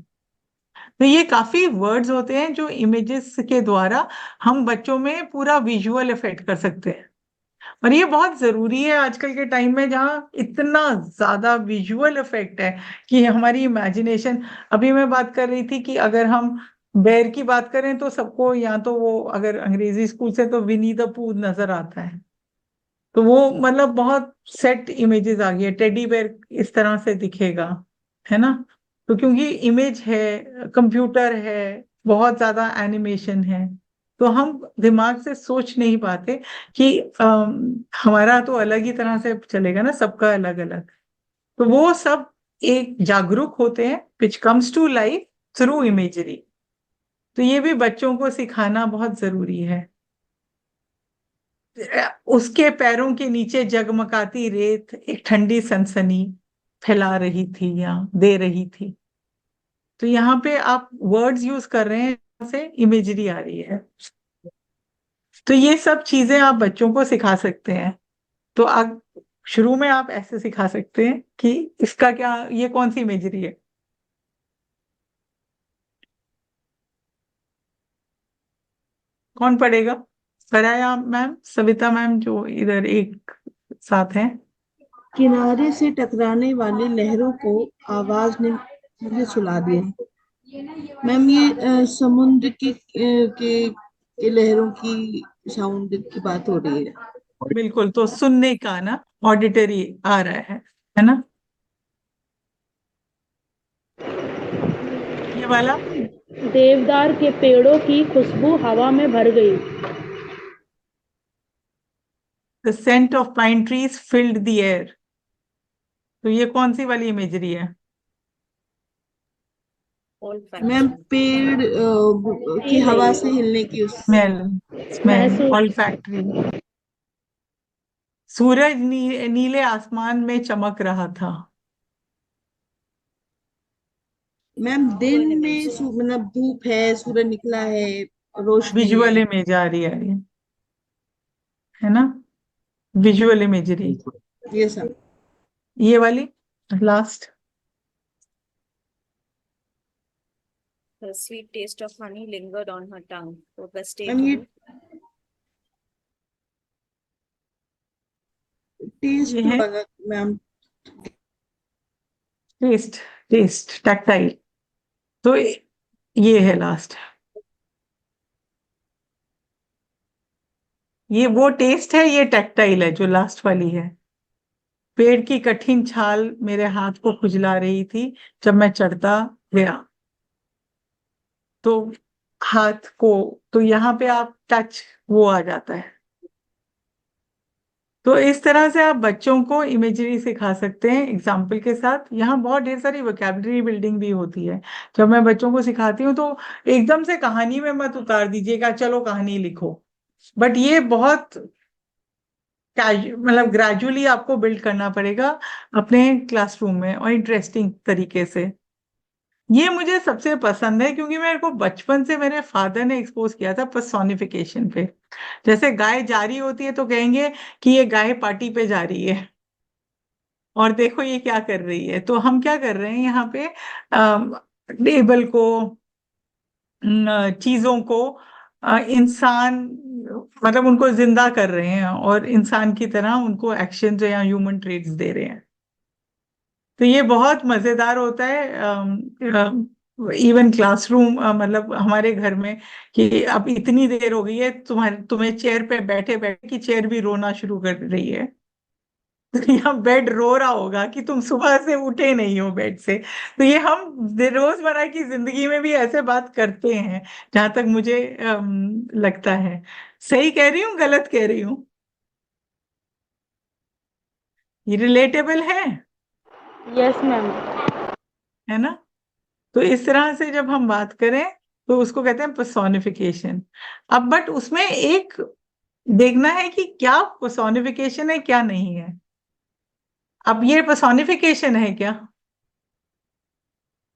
S1: तो ये काफी वर्ड्स होते हैं जो इमेजेस के द्वारा हम बच्चों में पूरा विजुअल इफेक्ट कर सकते हैं। और ये बहुत जरूरी है आजकल के टाइम में, जहाँ इतना ज्यादा विजुअल इफेक्ट है कि हमारी इमेजिनेशन। अभी मैं बात कर रही थी कि अगर हम बेर की बात करें तो सबको, या तो वो अगर अंग्रेजी स्कूल से, तो विनी द पूह नजर आता है। तो वो मतलब बहुत सेट इमेजेस आ गई है, टेडी बेयर इस तरह से दिखेगा, है ना। तो क्योंकि इमेज है, कंप्यूटर है, बहुत ज्यादा एनिमेशन है, तो हम दिमाग से सोच नहीं पाते कि हमारा तो अलग ही तरह से चलेगा ना, सबका अलग अलग। तो वो सब एक जागरूक होते हैं, which comes to life through imagery. तो ये भी बच्चों को सिखाना बहुत जरूरी है। उसके पैरों के नीचे जगमगाती रेत एक ठंडी सनसनी फैला रही थी या दे रही थी। तो यहाँ पे आप वर्ड्स यूज कर रहे हैं, यहाँ से इमेजरी आ रही है। तो ये सब चीजें आप बच्चों को सिखा सकते हैं। तो आप शुरू में आप ऐसे सिखा सकते हैं कि इसका क्या, ये कौन सी इमेजरी है। कौन पढ़ेगा? कराया मैम, सविता मैम जो इधर एक साथ हैं।
S8: किनारे से टकराने वाली लहरों को आवाज ने मुझे सुला दिया। मैम ये समुद्र के लहरों की साउंड की बात हो रही है।
S1: बिल्कुल, तो सुनने का ना, ऑडिटरी आ रहा है ना, ये वाला।
S10: देवदार के पेड़ों की खुशबू हवा में भर गई।
S1: The scent of pine trees filled the air. तो ये कौन सी वाली इमेजरी है?
S8: मैम पेड़ की हवा से हिलने की उस
S1: स्मेल, स्मेल,
S10: महसूस।
S1: ऑल्फैक्टरी। सूरज नीले आसमान में चमक रहा था।
S8: मैम दिन में मतलब धूप है, सूरज निकला है, रोशनी
S1: विजुअल
S8: है।
S1: इमेज आ रही है ना, विजुअल इमेजरी।
S8: ये सब
S1: ये वाली last.
S2: The sweet taste of honey lingered on her tongue. So the stay
S8: ma'am ये
S2: tuned.
S8: टेस्ट
S1: ये है
S8: वाला मैम।
S1: Test, test tactile. तो ये है लास्ट। ये वो टेस्ट है, ये टैक्टाइल है जो लास्ट वाली है। पेड़ की कठिन छाल मेरे हाथ को खुजला रही थी जब मैं चढ़ता गया। तो हाथ को, तो यहाँ पे आप टच, वो आ जाता है। तो इस तरह से आप बच्चों को इमेजरी सिखा सकते हैं एग्जाम्पल के साथ। यहाँ बहुत ढेर सारी वोकैबुलरी बिल्डिंग भी होती है। जब मैं बच्चों को सिखाती हूँ तो एकदम से कहानी में मत उतार दीजिएगा, चलो कहानी लिखो। बट ये बहुत मतलब ग्रेजुअली आपको बिल्ड करना पड़ेगा अपने क्लासरूम में, और इंटरेस्टिंग तरीके से। ये मुझे सबसे पसंद है क्योंकि मेरे को बचपन से मेरे फादर ने एक्सपोज किया था पर्सोनिफिकेशन पे। जैसे गाय जा रही होती है तो कहेंगे कि ये गाय पार्टी पे जा रही है, और देखो ये क्या कर रही है। तो हम क्या कर रहे हैं यहाँ पे, टेबल को, चीजों को, इंसान, मतलब उनको जिंदा कर रहे हैं और इंसान की तरह उनको एक्शन या ह्यूमन ट्रेट्स दे रहे हैं। तो ये बहुत मजेदार होता है। इवन क्लासरूम, मतलब हमारे घर में, कि अब इतनी देर हो गई है तुम्हें चेयर पे बैठे बैठे कि चेयर भी रोना शुरू कर रही है। तो यहाँ बेड रो रहा होगा कि तुम सुबह से उठे नहीं हो बेड से। तो ये हम रोजमर्रा की जिंदगी में भी ऐसे बात करते हैं, जहां तक मुझे लगता है। सही कह रही हूँ, गलत कह रही हूँ? ये रिलेटेबल है
S10: यस मैम।
S1: है ना। तो इस तरह से जब हम बात करें तो उसको कहते हैं पर्सोनिफिकेशन। अब बट उसमें एक देखना है कि क्या पर्सोनिफिकेशन है क्या नहीं है। अब ये पर्सोनिफिकेशन है क्या,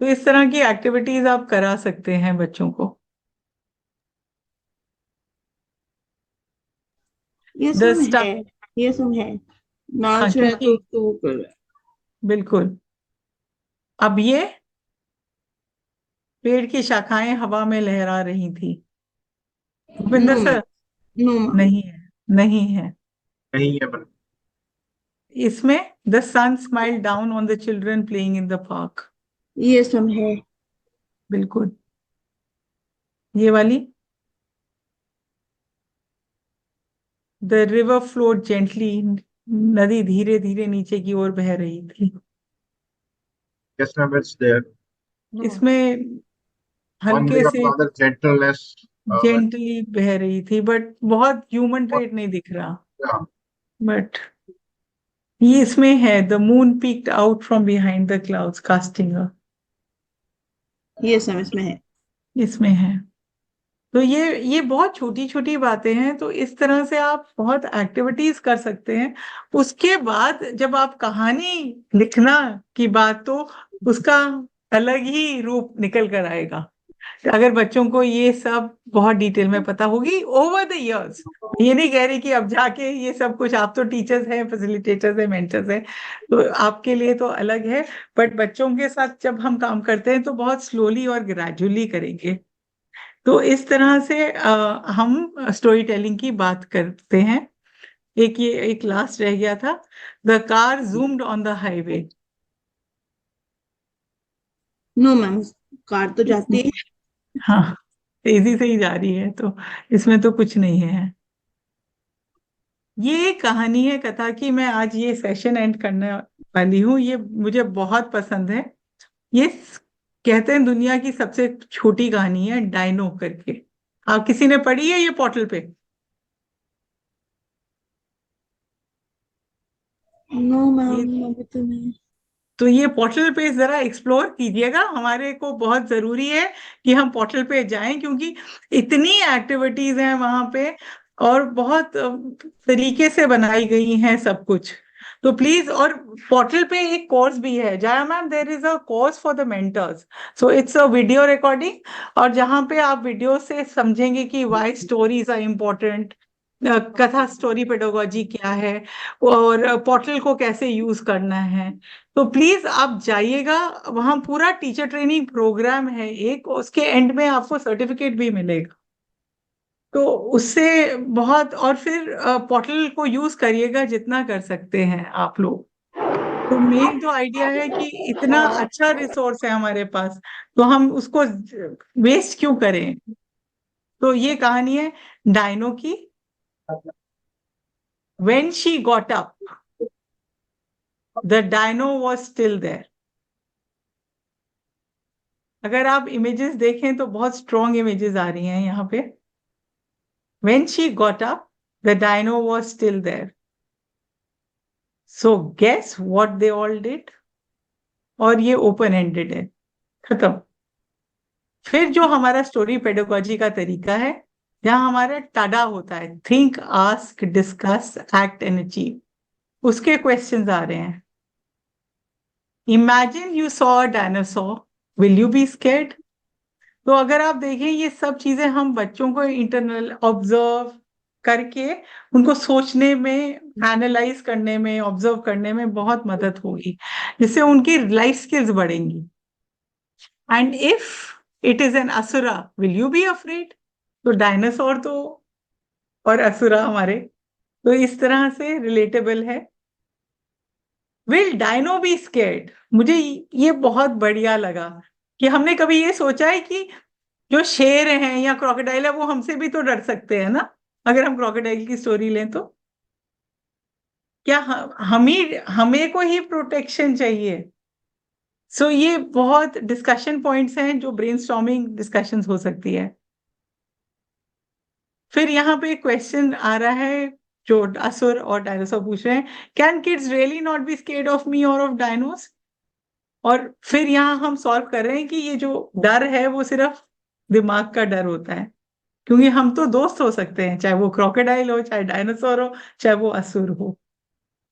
S1: तो इस तरह की एक्टिविटीज आप करा सकते हैं बच्चों को।
S8: ये
S1: द
S8: सब है, ये सब है,
S1: हाँ,
S8: नाच रहा है तो
S1: क्योंकि
S8: उसको वो कर रहा है।
S1: बिल्कुल। अब ये पेड़ की शाखाएं हवा में लहरा रही थी। Bhupinder
S8: no ma'am,
S1: sir,
S8: no ma'am,
S1: नहीं है, नहीं है।
S6: नहीं है बन
S1: इसमें the sun smile down on the children playing in the park.
S8: ये सब है।
S1: बिल्कुल। ये वाली द रिवर फ्लोड जेंटली, नदी धीरे धीरे नीचे की ओर बह रही थी।
S6: yes ma'am it's there
S1: इसमें
S6: one
S1: हल्के
S6: way or
S1: से
S6: other gentleness when
S1: जेंटली बह रही थी, बट बहुत ह्यूमन ट्रेट नहीं दिख रहा।
S6: yeah,
S1: बट ये इसमें है the moon peaked out from behind the clouds casting.
S8: ये सब इसमें है।
S1: इसमें है। तो ये बहुत छोटी छोटी बातें हैं, तो इस तरह से आप बहुत एक्टिविटीज कर सकते हैं। उसके बाद जब आप कहानी लिखना की बात, तो उसका अलग ही रूप निकल कर आएगा। तो अगर बच्चों को ये सब बहुत डिटेल में पता होगी ओवर द इयर्स, ये नहीं कह रही कि अब जाके ये सब कुछ, आप तो टीचर्स हैं, फैसिलिटेटर्स हैं, मेंटर्स हैं, तो आपके लिए तो अलग है। बट बच्चों के साथ जब हम काम करते हैं तो बहुत स्लोली और ग्रेजुअली करेंगे। तो इस तरह से हम स्टोरी टेलिंग की बात करते हैं। ये एक लास्ट रह गया था, the car zoomed on the highway.
S8: No ma'am, car तो जाती है।
S1: हाँ, तेजी से ही जा रही है, तो इसमें तो कुछ नहीं है। ये एक कहानी है कथा की, मैं आज ये सेशन एंड करने वाली हूँ। ये मुझे बहुत पसंद है। ये कहते हैं दुनिया की सबसे छोटी कहानी है, डायनो करके। आप किसी ने पढ़ी है ये पोर्टल पे?
S8: नो
S1: ये
S8: मैम, अभी तो नहीं।
S1: तो ये पोर्टल पे जरा एक्सप्लोर कीजिएगा। हमारे को बहुत जरूरी है कि हम पोर्टल पे जाएं, क्योंकि इतनी एक्टिविटीज हैं वहां पे और बहुत तरीके से बनाई गई हैं सब कुछ। तो प्लीज, और पोर्टल पे एक कोर्स भी है Jaya ma'am, there is a course for the mentors. So it's a video recording, और जहाँ पे आप वीडियो से समझेंगे कि वाई स्टोरीज आर इम्पोर्टेंट, कथा स्टोरी पेडागोजी क्या है, और पोर्टल को कैसे यूज करना है। तो प्लीज आप जाइएगा, वहां पूरा टीचर ट्रेनिंग प्रोग्राम है एक, उसके एंड में आपको सर्टिफिकेट भी मिलेगा। तो उससे बहुत, और फिर पोर्टल को यूज करिएगा जितना कर सकते हैं आप लोग। तो मेन तो आइडिया है कि इतना अच्छा रिसोर्स है हमारे पास, तो हम उसको वेस्ट क्यों करें। तो ये कहानी है डायनो की। When she got up, the dino was still there. अगर आप इमेजेस देखें तो बहुत स्ट्रॉन्ग इमेजेस आ रही हैं यहाँ पे। When she got up, the dino was still there. So guess what they all did? और ये ओपन एंडेड है, खत्म। फिर जो हमारा स्टोरी पेडागोजी का तरीका है, जहाँ हमारा टाडा होता है, think, ask, discuss, act and achieve, उसके क्वेश्चंस आ रहे हैं। Imagine you saw a dinosaur, will you be scared? तो अगर आप देखें, ये सब चीजें हम बच्चों को इंटरनल ऑब्जर्व करके उनको सोचने में, एनालाइज करने में, ऑब्जर्व करने में बहुत मदद होगी, जिससे उनकी लाइफ स्किल्स बढ़ेंगी। And if it is an asura, will you be afraid? तो डायनासोर तो और असुरा हमारे, तो इस तरह से रिलेटेबल है। Will dino be scared? मुझे ये बहुत बढ़िया लगा कि हमने कभी ये सोचा है कि जो शेर हैं या क्रोकोडाइल है वो हमसे भी तो डर सकते हैं ना। अगर हम क्रोकोडाइल की स्टोरी लें तो क्या हमें को ही प्रोटेक्शन चाहिए? सो ये बहुत डिस्कशन पॉइंट्स हैं जो ब्रेनस्टॉर्मिंग डिस्कशंस हो सकती है। फिर यहाँ पे क्वेश्चन आ रहा है जो असुर और डायनासोर पूछ रहे हैं, can kids really not be scared of me और ऑफ डायनोस? और फिर यहाँ हम सॉल्व कर रहे हैं कि ये जो डर है वो सिर्फ दिमाग का डर होता है, क्योंकि हम तो दोस्त हो सकते हैं, चाहे वो क्रोकोडाइल हो, चाहे डायनासोर हो, चाहे वो असुर हो।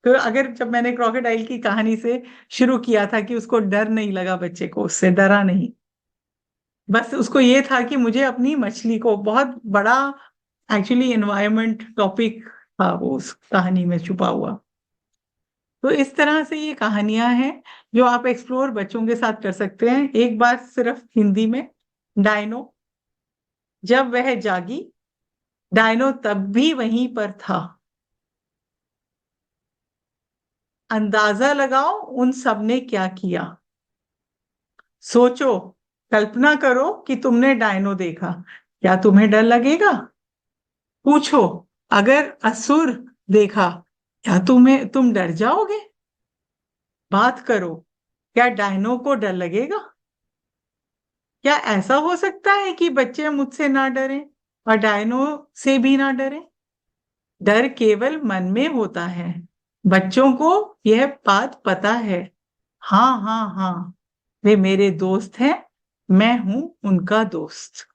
S1: तो अगर जब मैंने क्रोकोडाइल की कहानी से शुरू किया था कि उसको डर नहीं लगा, बच्चे को उससे डरा नहीं, बस उसको ये था कि मुझे अपनी मछली को, बहुत बड़ा एक्चुअली एनवायरमेंट टॉपिक था वो उस कहानी में छुपा हुआ। तो इस तरह से ये कहानियां हैं जो आप एक्सप्लोर बच्चों के साथ कर सकते हैं। एक बात सिर्फ हिंदी में, डायनो, जब वह जागी, डायनो तब भी वहीं पर था। अंदाजा लगाओ उन सब ने क्या किया। सोचो, कल्पना करो कि तुमने डायनो देखा, क्या तुम्हें डर लगेगा? पूछो, अगर असुर देखा, क्या तुम डर जाओगे? बात करो, क्या डायनो को डर लगेगा? क्या ऐसा हो सकता है कि बच्चे मुझसे ना डरें और डायनो से भी ना डरें? डर केवल मन में होता है, बच्चों को यह बात पता है। हाँ हाँ हाँ, वे मेरे दोस्त हैं, मैं हूं उनका दोस्त।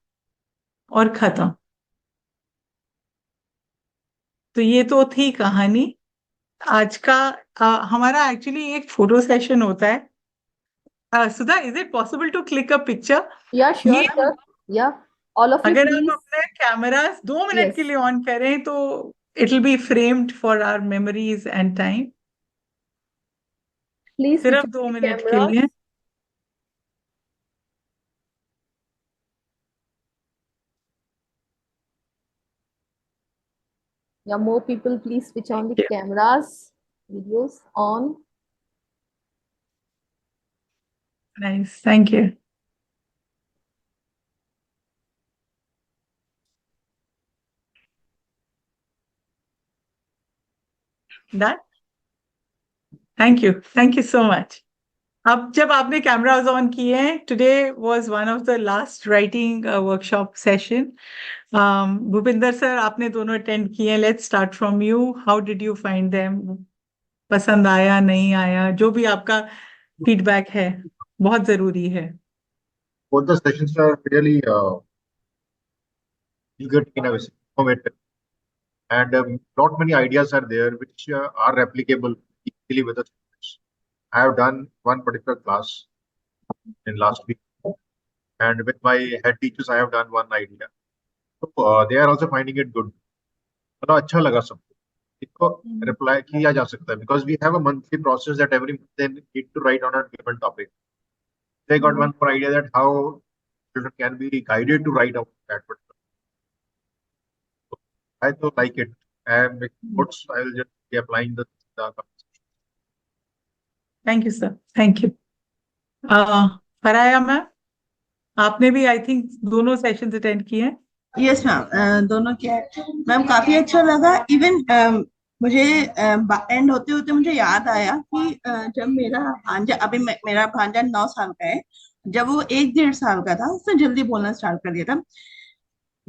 S1: और खत्म। तो ये तो थी कहानी आज का। हमारा एक्चुअली एक फोटो सेशन होता है। Sudha, is it possible to click a picture?
S4: Yeah, sure,
S1: ये
S4: sir. Yeah. All of you,
S1: अगर आप
S4: please.
S1: अपने कैमरास 2 मिनट के
S4: Yes.
S1: लिए ऑन करें तो it will be framed for our memories and time.
S4: Please switch
S1: सिर्फ
S4: on
S1: 2 मिनट
S4: the
S1: के लिए।
S4: cameras. Yeah, more people, please switch on the
S1: Yeah.
S4: cameras. Videos on.
S1: Nice, thank you. Done? Thank you so much. अब जब आपने कैमराज ऑन किए हैं, today was one of the last writing workshop session. Bhupinder sir, आपने दोनों अटेंड किए हैं। Let's start from you. How did you find them? पसंद आया, नहीं आया, जो भी आपका फीडबैक है बहुत जरूरी है।
S6: Both the sessions are really eager, informative, and not many ideas are there which are replicable easily with the students. I have done one particular class in last week, and with my head teachers, I have done one idea. So they are also finding it good. तो अच्छा लगा सबको। इसको रिप्लाई किया जा सकता है because we have a monthly process that every month they need to write on a given topic. They got one more idea that how children can be guided to write about that. I do like it. And notes I will just be applying the
S1: thank you sir, thank you. फराया मैम, आपने भी आई थिंक दोनों सेशंस अटेंड किए हैं।
S8: यस मैम, दोनों क्या है मैम, काफी अच्छा लगा। इवन मुझे एंड होते होते मुझे याद आया कि जब मेरा भांजा, अभी मेरा भांजा 9 साल का है, जब वो 1-1.5 साल का था, उसने जल्दी बोलना स्टार्ट कर दिया था।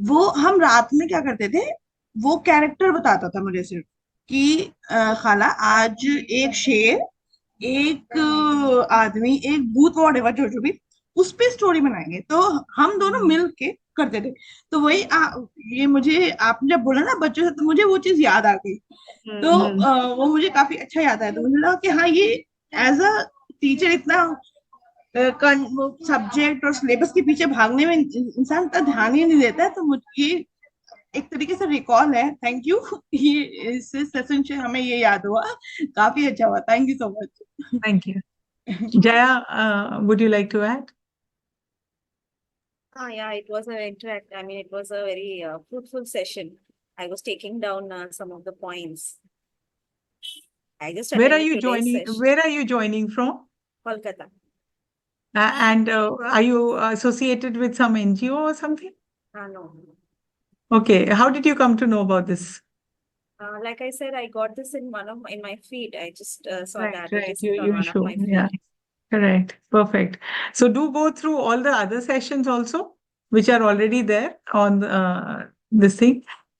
S8: वो हम रात में क्या करते थे, वो कैरेक्टर बताता था मुझे सिर्फ कि खाला आज एक शेर, एक आदमी, एक भूत, वॉटेवर, जो भी, उस पे स्टोरी बनाएंगे। तो हम दोनों मिल के करते थे। तो वही ये मुझे आपने जब बोला ना बच्चों से, तो मुझे वो चीज याद आ गई। तो वो मुझे काफी अच्छा याद आया। तो मुझे लगा कि हाँ, ये एज अ टीचर इतना सब्जेक्ट और सिलेबस के पीछे भागने में इंसान इतना ध्यान ही नहीं देता है। तो मुझे एक तरीके से रिकॉल है। Thank you. ये इस सेशन से हमें ये याद हुआ, काफी अच्छा हुआ। Thank you so much.
S1: Thank you. Jaya, would you like to add?
S2: Yeah, it was it was a very fruitful session. I was taking down some of the points. I just
S1: Where are
S2: attended
S1: you
S2: today's
S1: joining?
S2: session.
S1: Where are you joining from?
S2: Kolkata.
S1: And are you associated with some NGO or something?
S2: No.
S1: Okay. How did you come to know about this?
S2: Like I said, I got this in my feed. I just saw the
S1: Right.
S2: advertisement on
S1: You
S2: one of
S1: show.
S2: my feed.
S1: Yeah. Correct. Perfect. So do go through all the other sessions also, which are already there on this thing,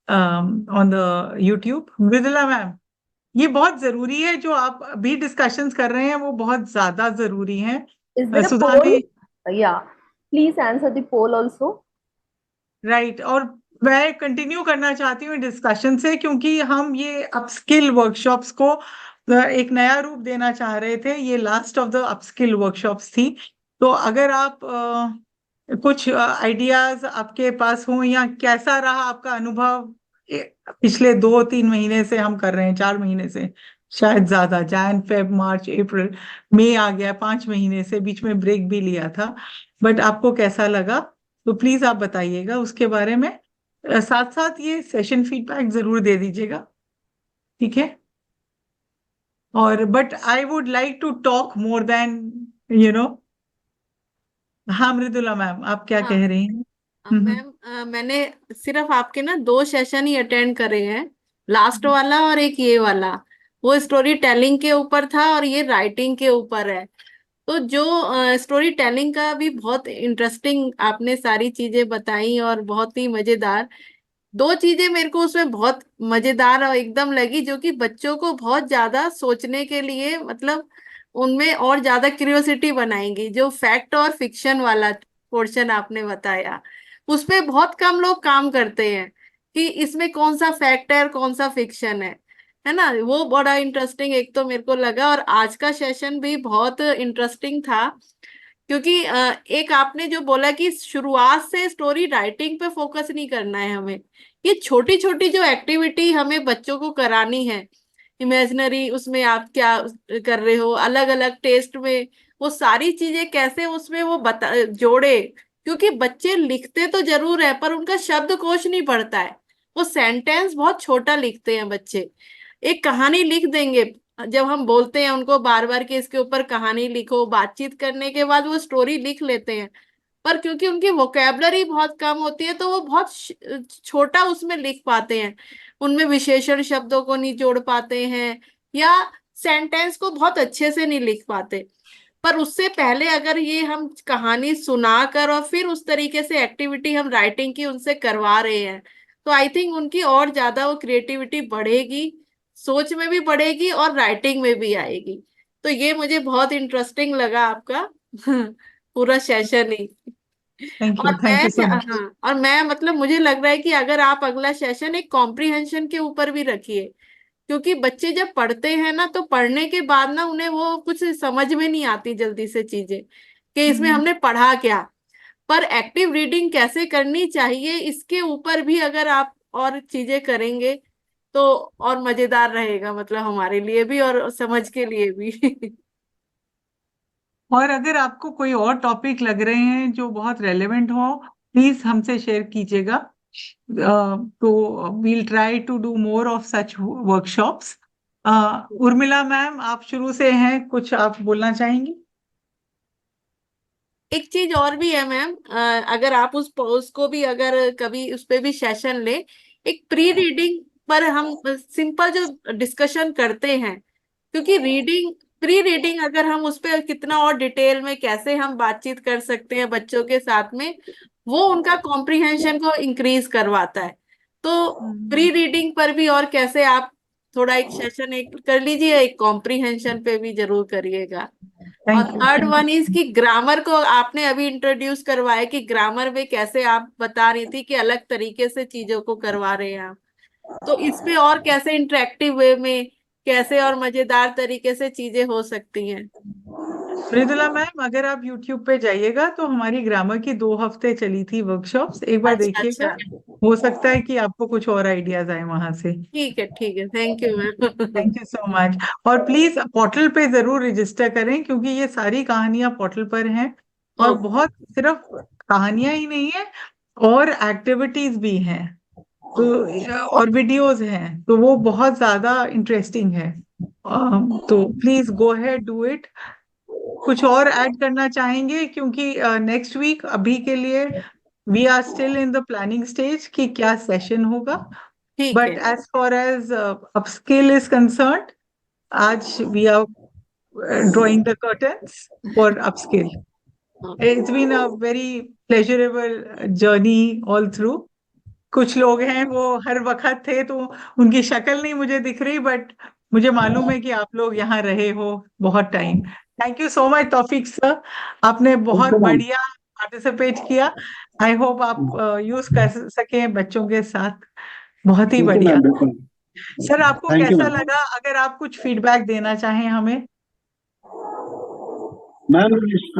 S1: on the YouTube. Mridula ma'am, ये बहुत जरूरी है जो आप अभी डिस्कशंस कर रहे हैं, वो बहुत ज्यादा जरूरी है।
S4: Is there a
S1: Sudha
S4: poll?
S1: ने
S4: Yeah. Please answer the poll also.
S1: Right. और मैं कंटिन्यू करना चाहती हूँ डिस्कशन से, क्योंकि हम ये अपस्किल वर्कशॉप्स को एक नया रूप देना चाह रहे थे। ये last of the upskill workshops थी। तो अगर आप कुछ आइडियाज आपके पास हो, या कैसा रहा आपका अनुभव पिछले 2-3 महीने से हम कर रहे हैं, 4 महीने से शायद ज्यादा, जैन फेब मार्च अप्रैल मई आ गया, 5 महीने से, बीच में ब्रेक भी लिया था। बट आपको कैसा लगा, तो प्लीज आप बताइएगा उसके बारे में। साथ साथ ये सेशन फीडबैक जरूर दे दीजिएगा, ठीक है। और but I would like to talk more than you know. हाँ मृदुला मैम, आप क्या
S11: हाँ
S1: कह रही हैं? हम्म।
S11: मैम, मैंने सिर्फ आपके ना 2 सेशन ही अटेंड करे हैं, लास्ट वाला और एक ये वाला। वो स्टोरी टेलिंग के ऊपर था और ये राइटिंग के ऊपर है। तो जो स्टोरी टेलिंग का भी बहुत इंटरेस्टिंग आपने सारी चीजें बताई और बहुत ही मजेदार। 2 चीजें मेरे को उसमें बहुत मजेदार और एकदम लगी, जो कि बच्चों को बहुत ज्यादा सोचने के लिए, मतलब उनमें और ज्यादा क्यूरियोसिटी बनाएंगी। जो फैक्ट और फिक्शन वाला पोर्शन आपने बताया, उसपे बहुत कम लोग काम करते हैं कि इसमें कौन सा फैक्ट है और कौन सा फिक्शन है ना। वो बड़ा इंटरेस्टिंग एक तो मेरे को लगा। और आज का सेशन भी बहुत इंटरेस्टिंग था, क्योंकि एक आपने जो बोला कि शुरुआत से स्टोरी राइटिंग पे फोकस नहीं करना है हमें। ये छोटी छोटी जो एक्टिविटी हमें बच्चों को करानी है, इमेजिनरी उसमें आप क्या कर रहे हो, अलग अलग टेस्ट में, वो सारी चीजें कैसे उसमें वो बता जोड़े। क्योंकि बच्चे लिखते तो जरूर है पर उनका शब्दकोश नहीं पढ़ता है। वो सेंटेंस बहुत छोटा लिखते हैं बच्चे। एक कहानी लिख देंगे, जब हम बोलते हैं उनको बार बार कि इसके ऊपर कहानी लिखो, बातचीत करने के बाद वो स्टोरी लिख लेते हैं। पर क्योंकि उनकी वोकेबलरी बहुत कम होती है तो वो बहुत छोटा उसमें लिख पाते हैं। उनमें विशेषण शब्दों को नहीं जोड़ पाते हैं, या सेंटेंस को बहुत अच्छे से नहीं लिख पाते। पर उससे पहले अगर ये हम कहानी सुनाकर और फिर उस तरीके से एक्टिविटी हम राइटिंग की उनसे करवा रहे हैं, तो आई थिंक उनकी और ज्यादा वो क्रिएटिविटी बढ़ेगी, सोच में भी बढ़ेगी और राइटिंग में भी आएगी। तो ये मुझे बहुत इंटरेस्टिंग लगा आपका पूरा सेशन ही। और
S1: थैंक यू सो मच।
S11: हाँ, और मैं मतलब मुझे लग रहा है कि अगर आप अगला सेशन एक कॉम्प्रिहेंशन के ऊपर भी रखिए, क्योंकि बच्चे जब पढ़ते हैं ना तो पढ़ने के बाद ना उन्हें वो कुछ समझ में नहीं आती जल्दी से चीजें कि इसमें हमने पढ़ा क्या। पर एक्टिव रीडिंग कैसे करनी चाहिए इसके ऊपर भी अगर आप और चीजें करेंगे तो और मजेदार रहेगा, मतलब हमारे लिए भी और समझ के लिए भी।
S1: और अगर आपको कोई और टॉपिक लग रहे हैं जो बहुत रेलेवेंट हो, प्लीज हमसे शेयर कीजिएगा। तो we'll try to do more of such workshops. Urmila ma'am, आप शुरू से हैं, कुछ आप बोलना चाहेंगी?
S11: एक चीज और भी है मैम, अगर आप उसको भी अगर कभी उस पे भी सेशन ले, एक प्री रीडिंग पर हम सिंपल जो डिस्कशन करते हैं, क्योंकि प्री रीडिंग अगर हम उस पे कितना और डिटेल में कैसे हम बातचीत कर सकते हैं बच्चों के साथ में, वो उनका कॉम्प्रिहेंशन को इंक्रीज करवाता है। तो प्री रीडिंग पर भी और कैसे आप थोड़ा एक सेशन एक कर लीजिए, एक कॉम्प्रिहेंशन पे भी जरूर करिएगा। और
S1: thank you.
S11: Third one is कि ग्रामर को आपने अभी इंट्रोड्यूस करवाया, कि ग्रामर में कैसे आप बता रही थी कि अलग तरीके से चीजों को करवा रहे हैं आप, तो इस पे और कैसे इंटरेक्टिव वे में कैसे और मजेदार तरीके से चीजें हो सकती हैं।
S1: मृदुला मैम, अगर आप YouTube पे जाइएगा तो हमारी ग्रामर की 2 हफ्ते चली थी वर्कशॉप्स, एक बार
S11: अच्छा
S1: देखिएगा।
S11: अच्छा,
S1: हो सकता है कि आपको कुछ और आइडियाज आए वहां से।
S11: ठीक है, thank you ma'am.
S1: Thank you so much. और प्लीज पोर्टल पे जरूर रजिस्टर करें, क्योंकि ये सारी कहानियां पोर्टल पर हैं। और बहुत सिर्फ कहानियां ही नहीं है, और एक्टिविटीज भी हैं, तो और वीडियोस हैं, तो वो बहुत ज्यादा इंटरेस्टिंग है। तो please go ahead, do it. कुछ और ऐड करना चाहेंगे? क्योंकि नेक्स्ट वीक अभी के लिए we are still in the planning stage कि क्या सेशन होगा।
S11: ठीक
S1: बट
S11: है,
S1: as far as upskill is concerned, आज we are drawing the curtains for upskill. It's been a very pleasurable journey all through. कुछ लोग हैं वो हर वक्त थे, तो उनकी शक्ल नहीं मुझे दिख रही, बट मुझे मालूम है कि आप लोग यहाँ रहे हो बहुत time. Thank you so much Taufiq sir, आपने बहुत
S7: बिल्कुल मैम।
S1: बढ़िया पार्टिसिपेट किया। आई होप आप यूज कर सके बच्चों के साथ। बहुत ही
S7: बिल्कुल
S1: बढ़िया।
S7: मैम, बिल्कुल।
S1: सर आपको
S7: थैंक यू
S1: कैसा
S7: मैम।
S1: लगा, अगर आप कुछ फीडबैक देना चाहें हमें?
S7: मैम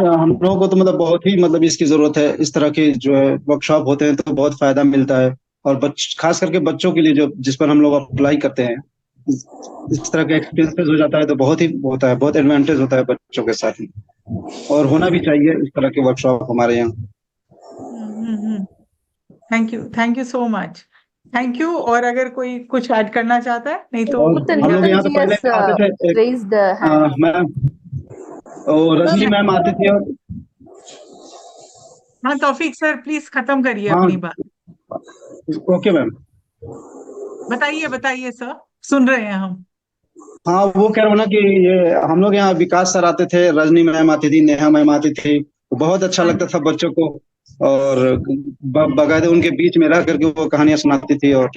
S7: हम लोगों को तो मतलब बहुत ही मतलब इसकी जरूरत है, इस तरह के जो है वर्कशॉप होते हैं तो बहुत फायदा मिलता है। और खास करके बच्चों के लिए जो जिस पर हम लोग अप्लाई करते हैं, इस तरह के एक्सपीरियंसेस हो जाता है तो बहुत ही होता है, बहुत एडवांटेज होता है बच्चों के साथ में। और होना भी चाहिए इस तरह के वर्कशॉप हमारे यहाँ।
S1: Thank you so much. Thank you. और अगर कोई कुछ ऐड करना चाहता है, नहीं तो
S7: और हम लोग यहाँ तो
S4: Nitin ji
S7: पहले
S4: has
S7: आते थे एक
S4: raised the hand.
S7: मैम, और रजनी मैम आती थी। और
S1: हाँ तौफीक सर प्लीज खत्म करिए
S7: हाँ,
S1: अपनी बात।
S7: Okay ma'am.
S1: बताइए बताइए सर, सुन रहे हैं हम।
S7: हाँ, वो कह रहा हूँ ना कि ये हम लोग यहाँ विकास सर आते थे, रजनी मैम आती थी, नेहा मैम आती थी, बहुत अच्छा लगता था बच्चों को। और बाकायदे उनके बीच में रह करके वो कहानियां सुनाती थी। और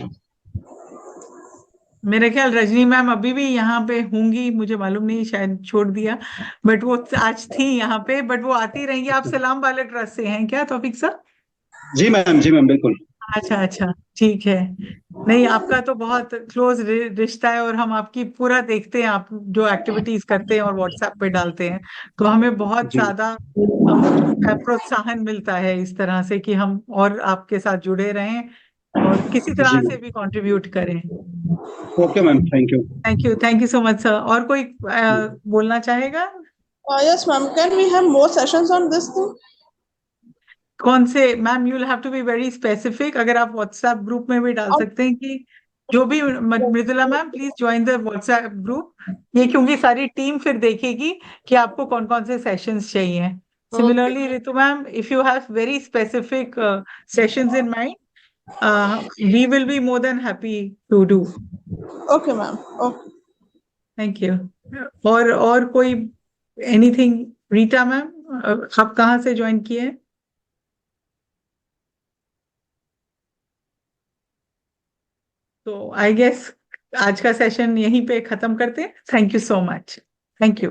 S1: मेरे ख्याल रजनी मैम अभी भी यहाँ पे होंगी, मुझे मालूम नहीं, शायद छोड़ दिया, बट वो आज थी यहाँ पे, बट वो आती रहेंगी। आप सलाम वाले ट्रस्ट से हैं क्या तौफीक सर?
S7: जी मैम, बिल्कुल।
S1: अच्छा अच्छा, ठीक है। नहीं, आपका तो बहुत क्लोज रिश्ता है, और हम आपकी पूरा देखते हैं, आप जो एक्टिविटीज करते हैं और व्हाट्सएप पे डालते हैं, तो हमें बहुत
S7: जी
S1: ज्यादा प्रोत्साहन मिलता है इस तरह से कि हम और आपके साथ जुड़े रहें और किसी
S7: जी
S1: तरह से भी कंट्रीब्यूट करें।
S7: Okay ma'am, thank you.
S1: Thank you so much sir. और कोई बोलना चाहेगा?
S3: Yes, ma'am. Can we have more sessions on this thing?
S1: कौन से ma'am? You will have to be very specific. अगर आप व्हाट्सएप ग्रुप में भी डाल सकते हैं कि जो भी, Mridula ma'am please join the WhatsApp group, ये क्योंकि सारी टीम फिर देखेगी कि आपको कौन कौन से सेशंस चाहिए। Similarly Ritu ma'am, if you have very specific sessions in mind, we will be more than happy to do.
S3: Okay, ma'am. Okay.
S1: Thank you. और कोई एनीथिंग? रीटा मैम, आप कहाँ से ज्वाइन किए हैं? तो आई गेस आज का सेशन यहीं पे खत्म करते हैं। Thank you so much. Thank you.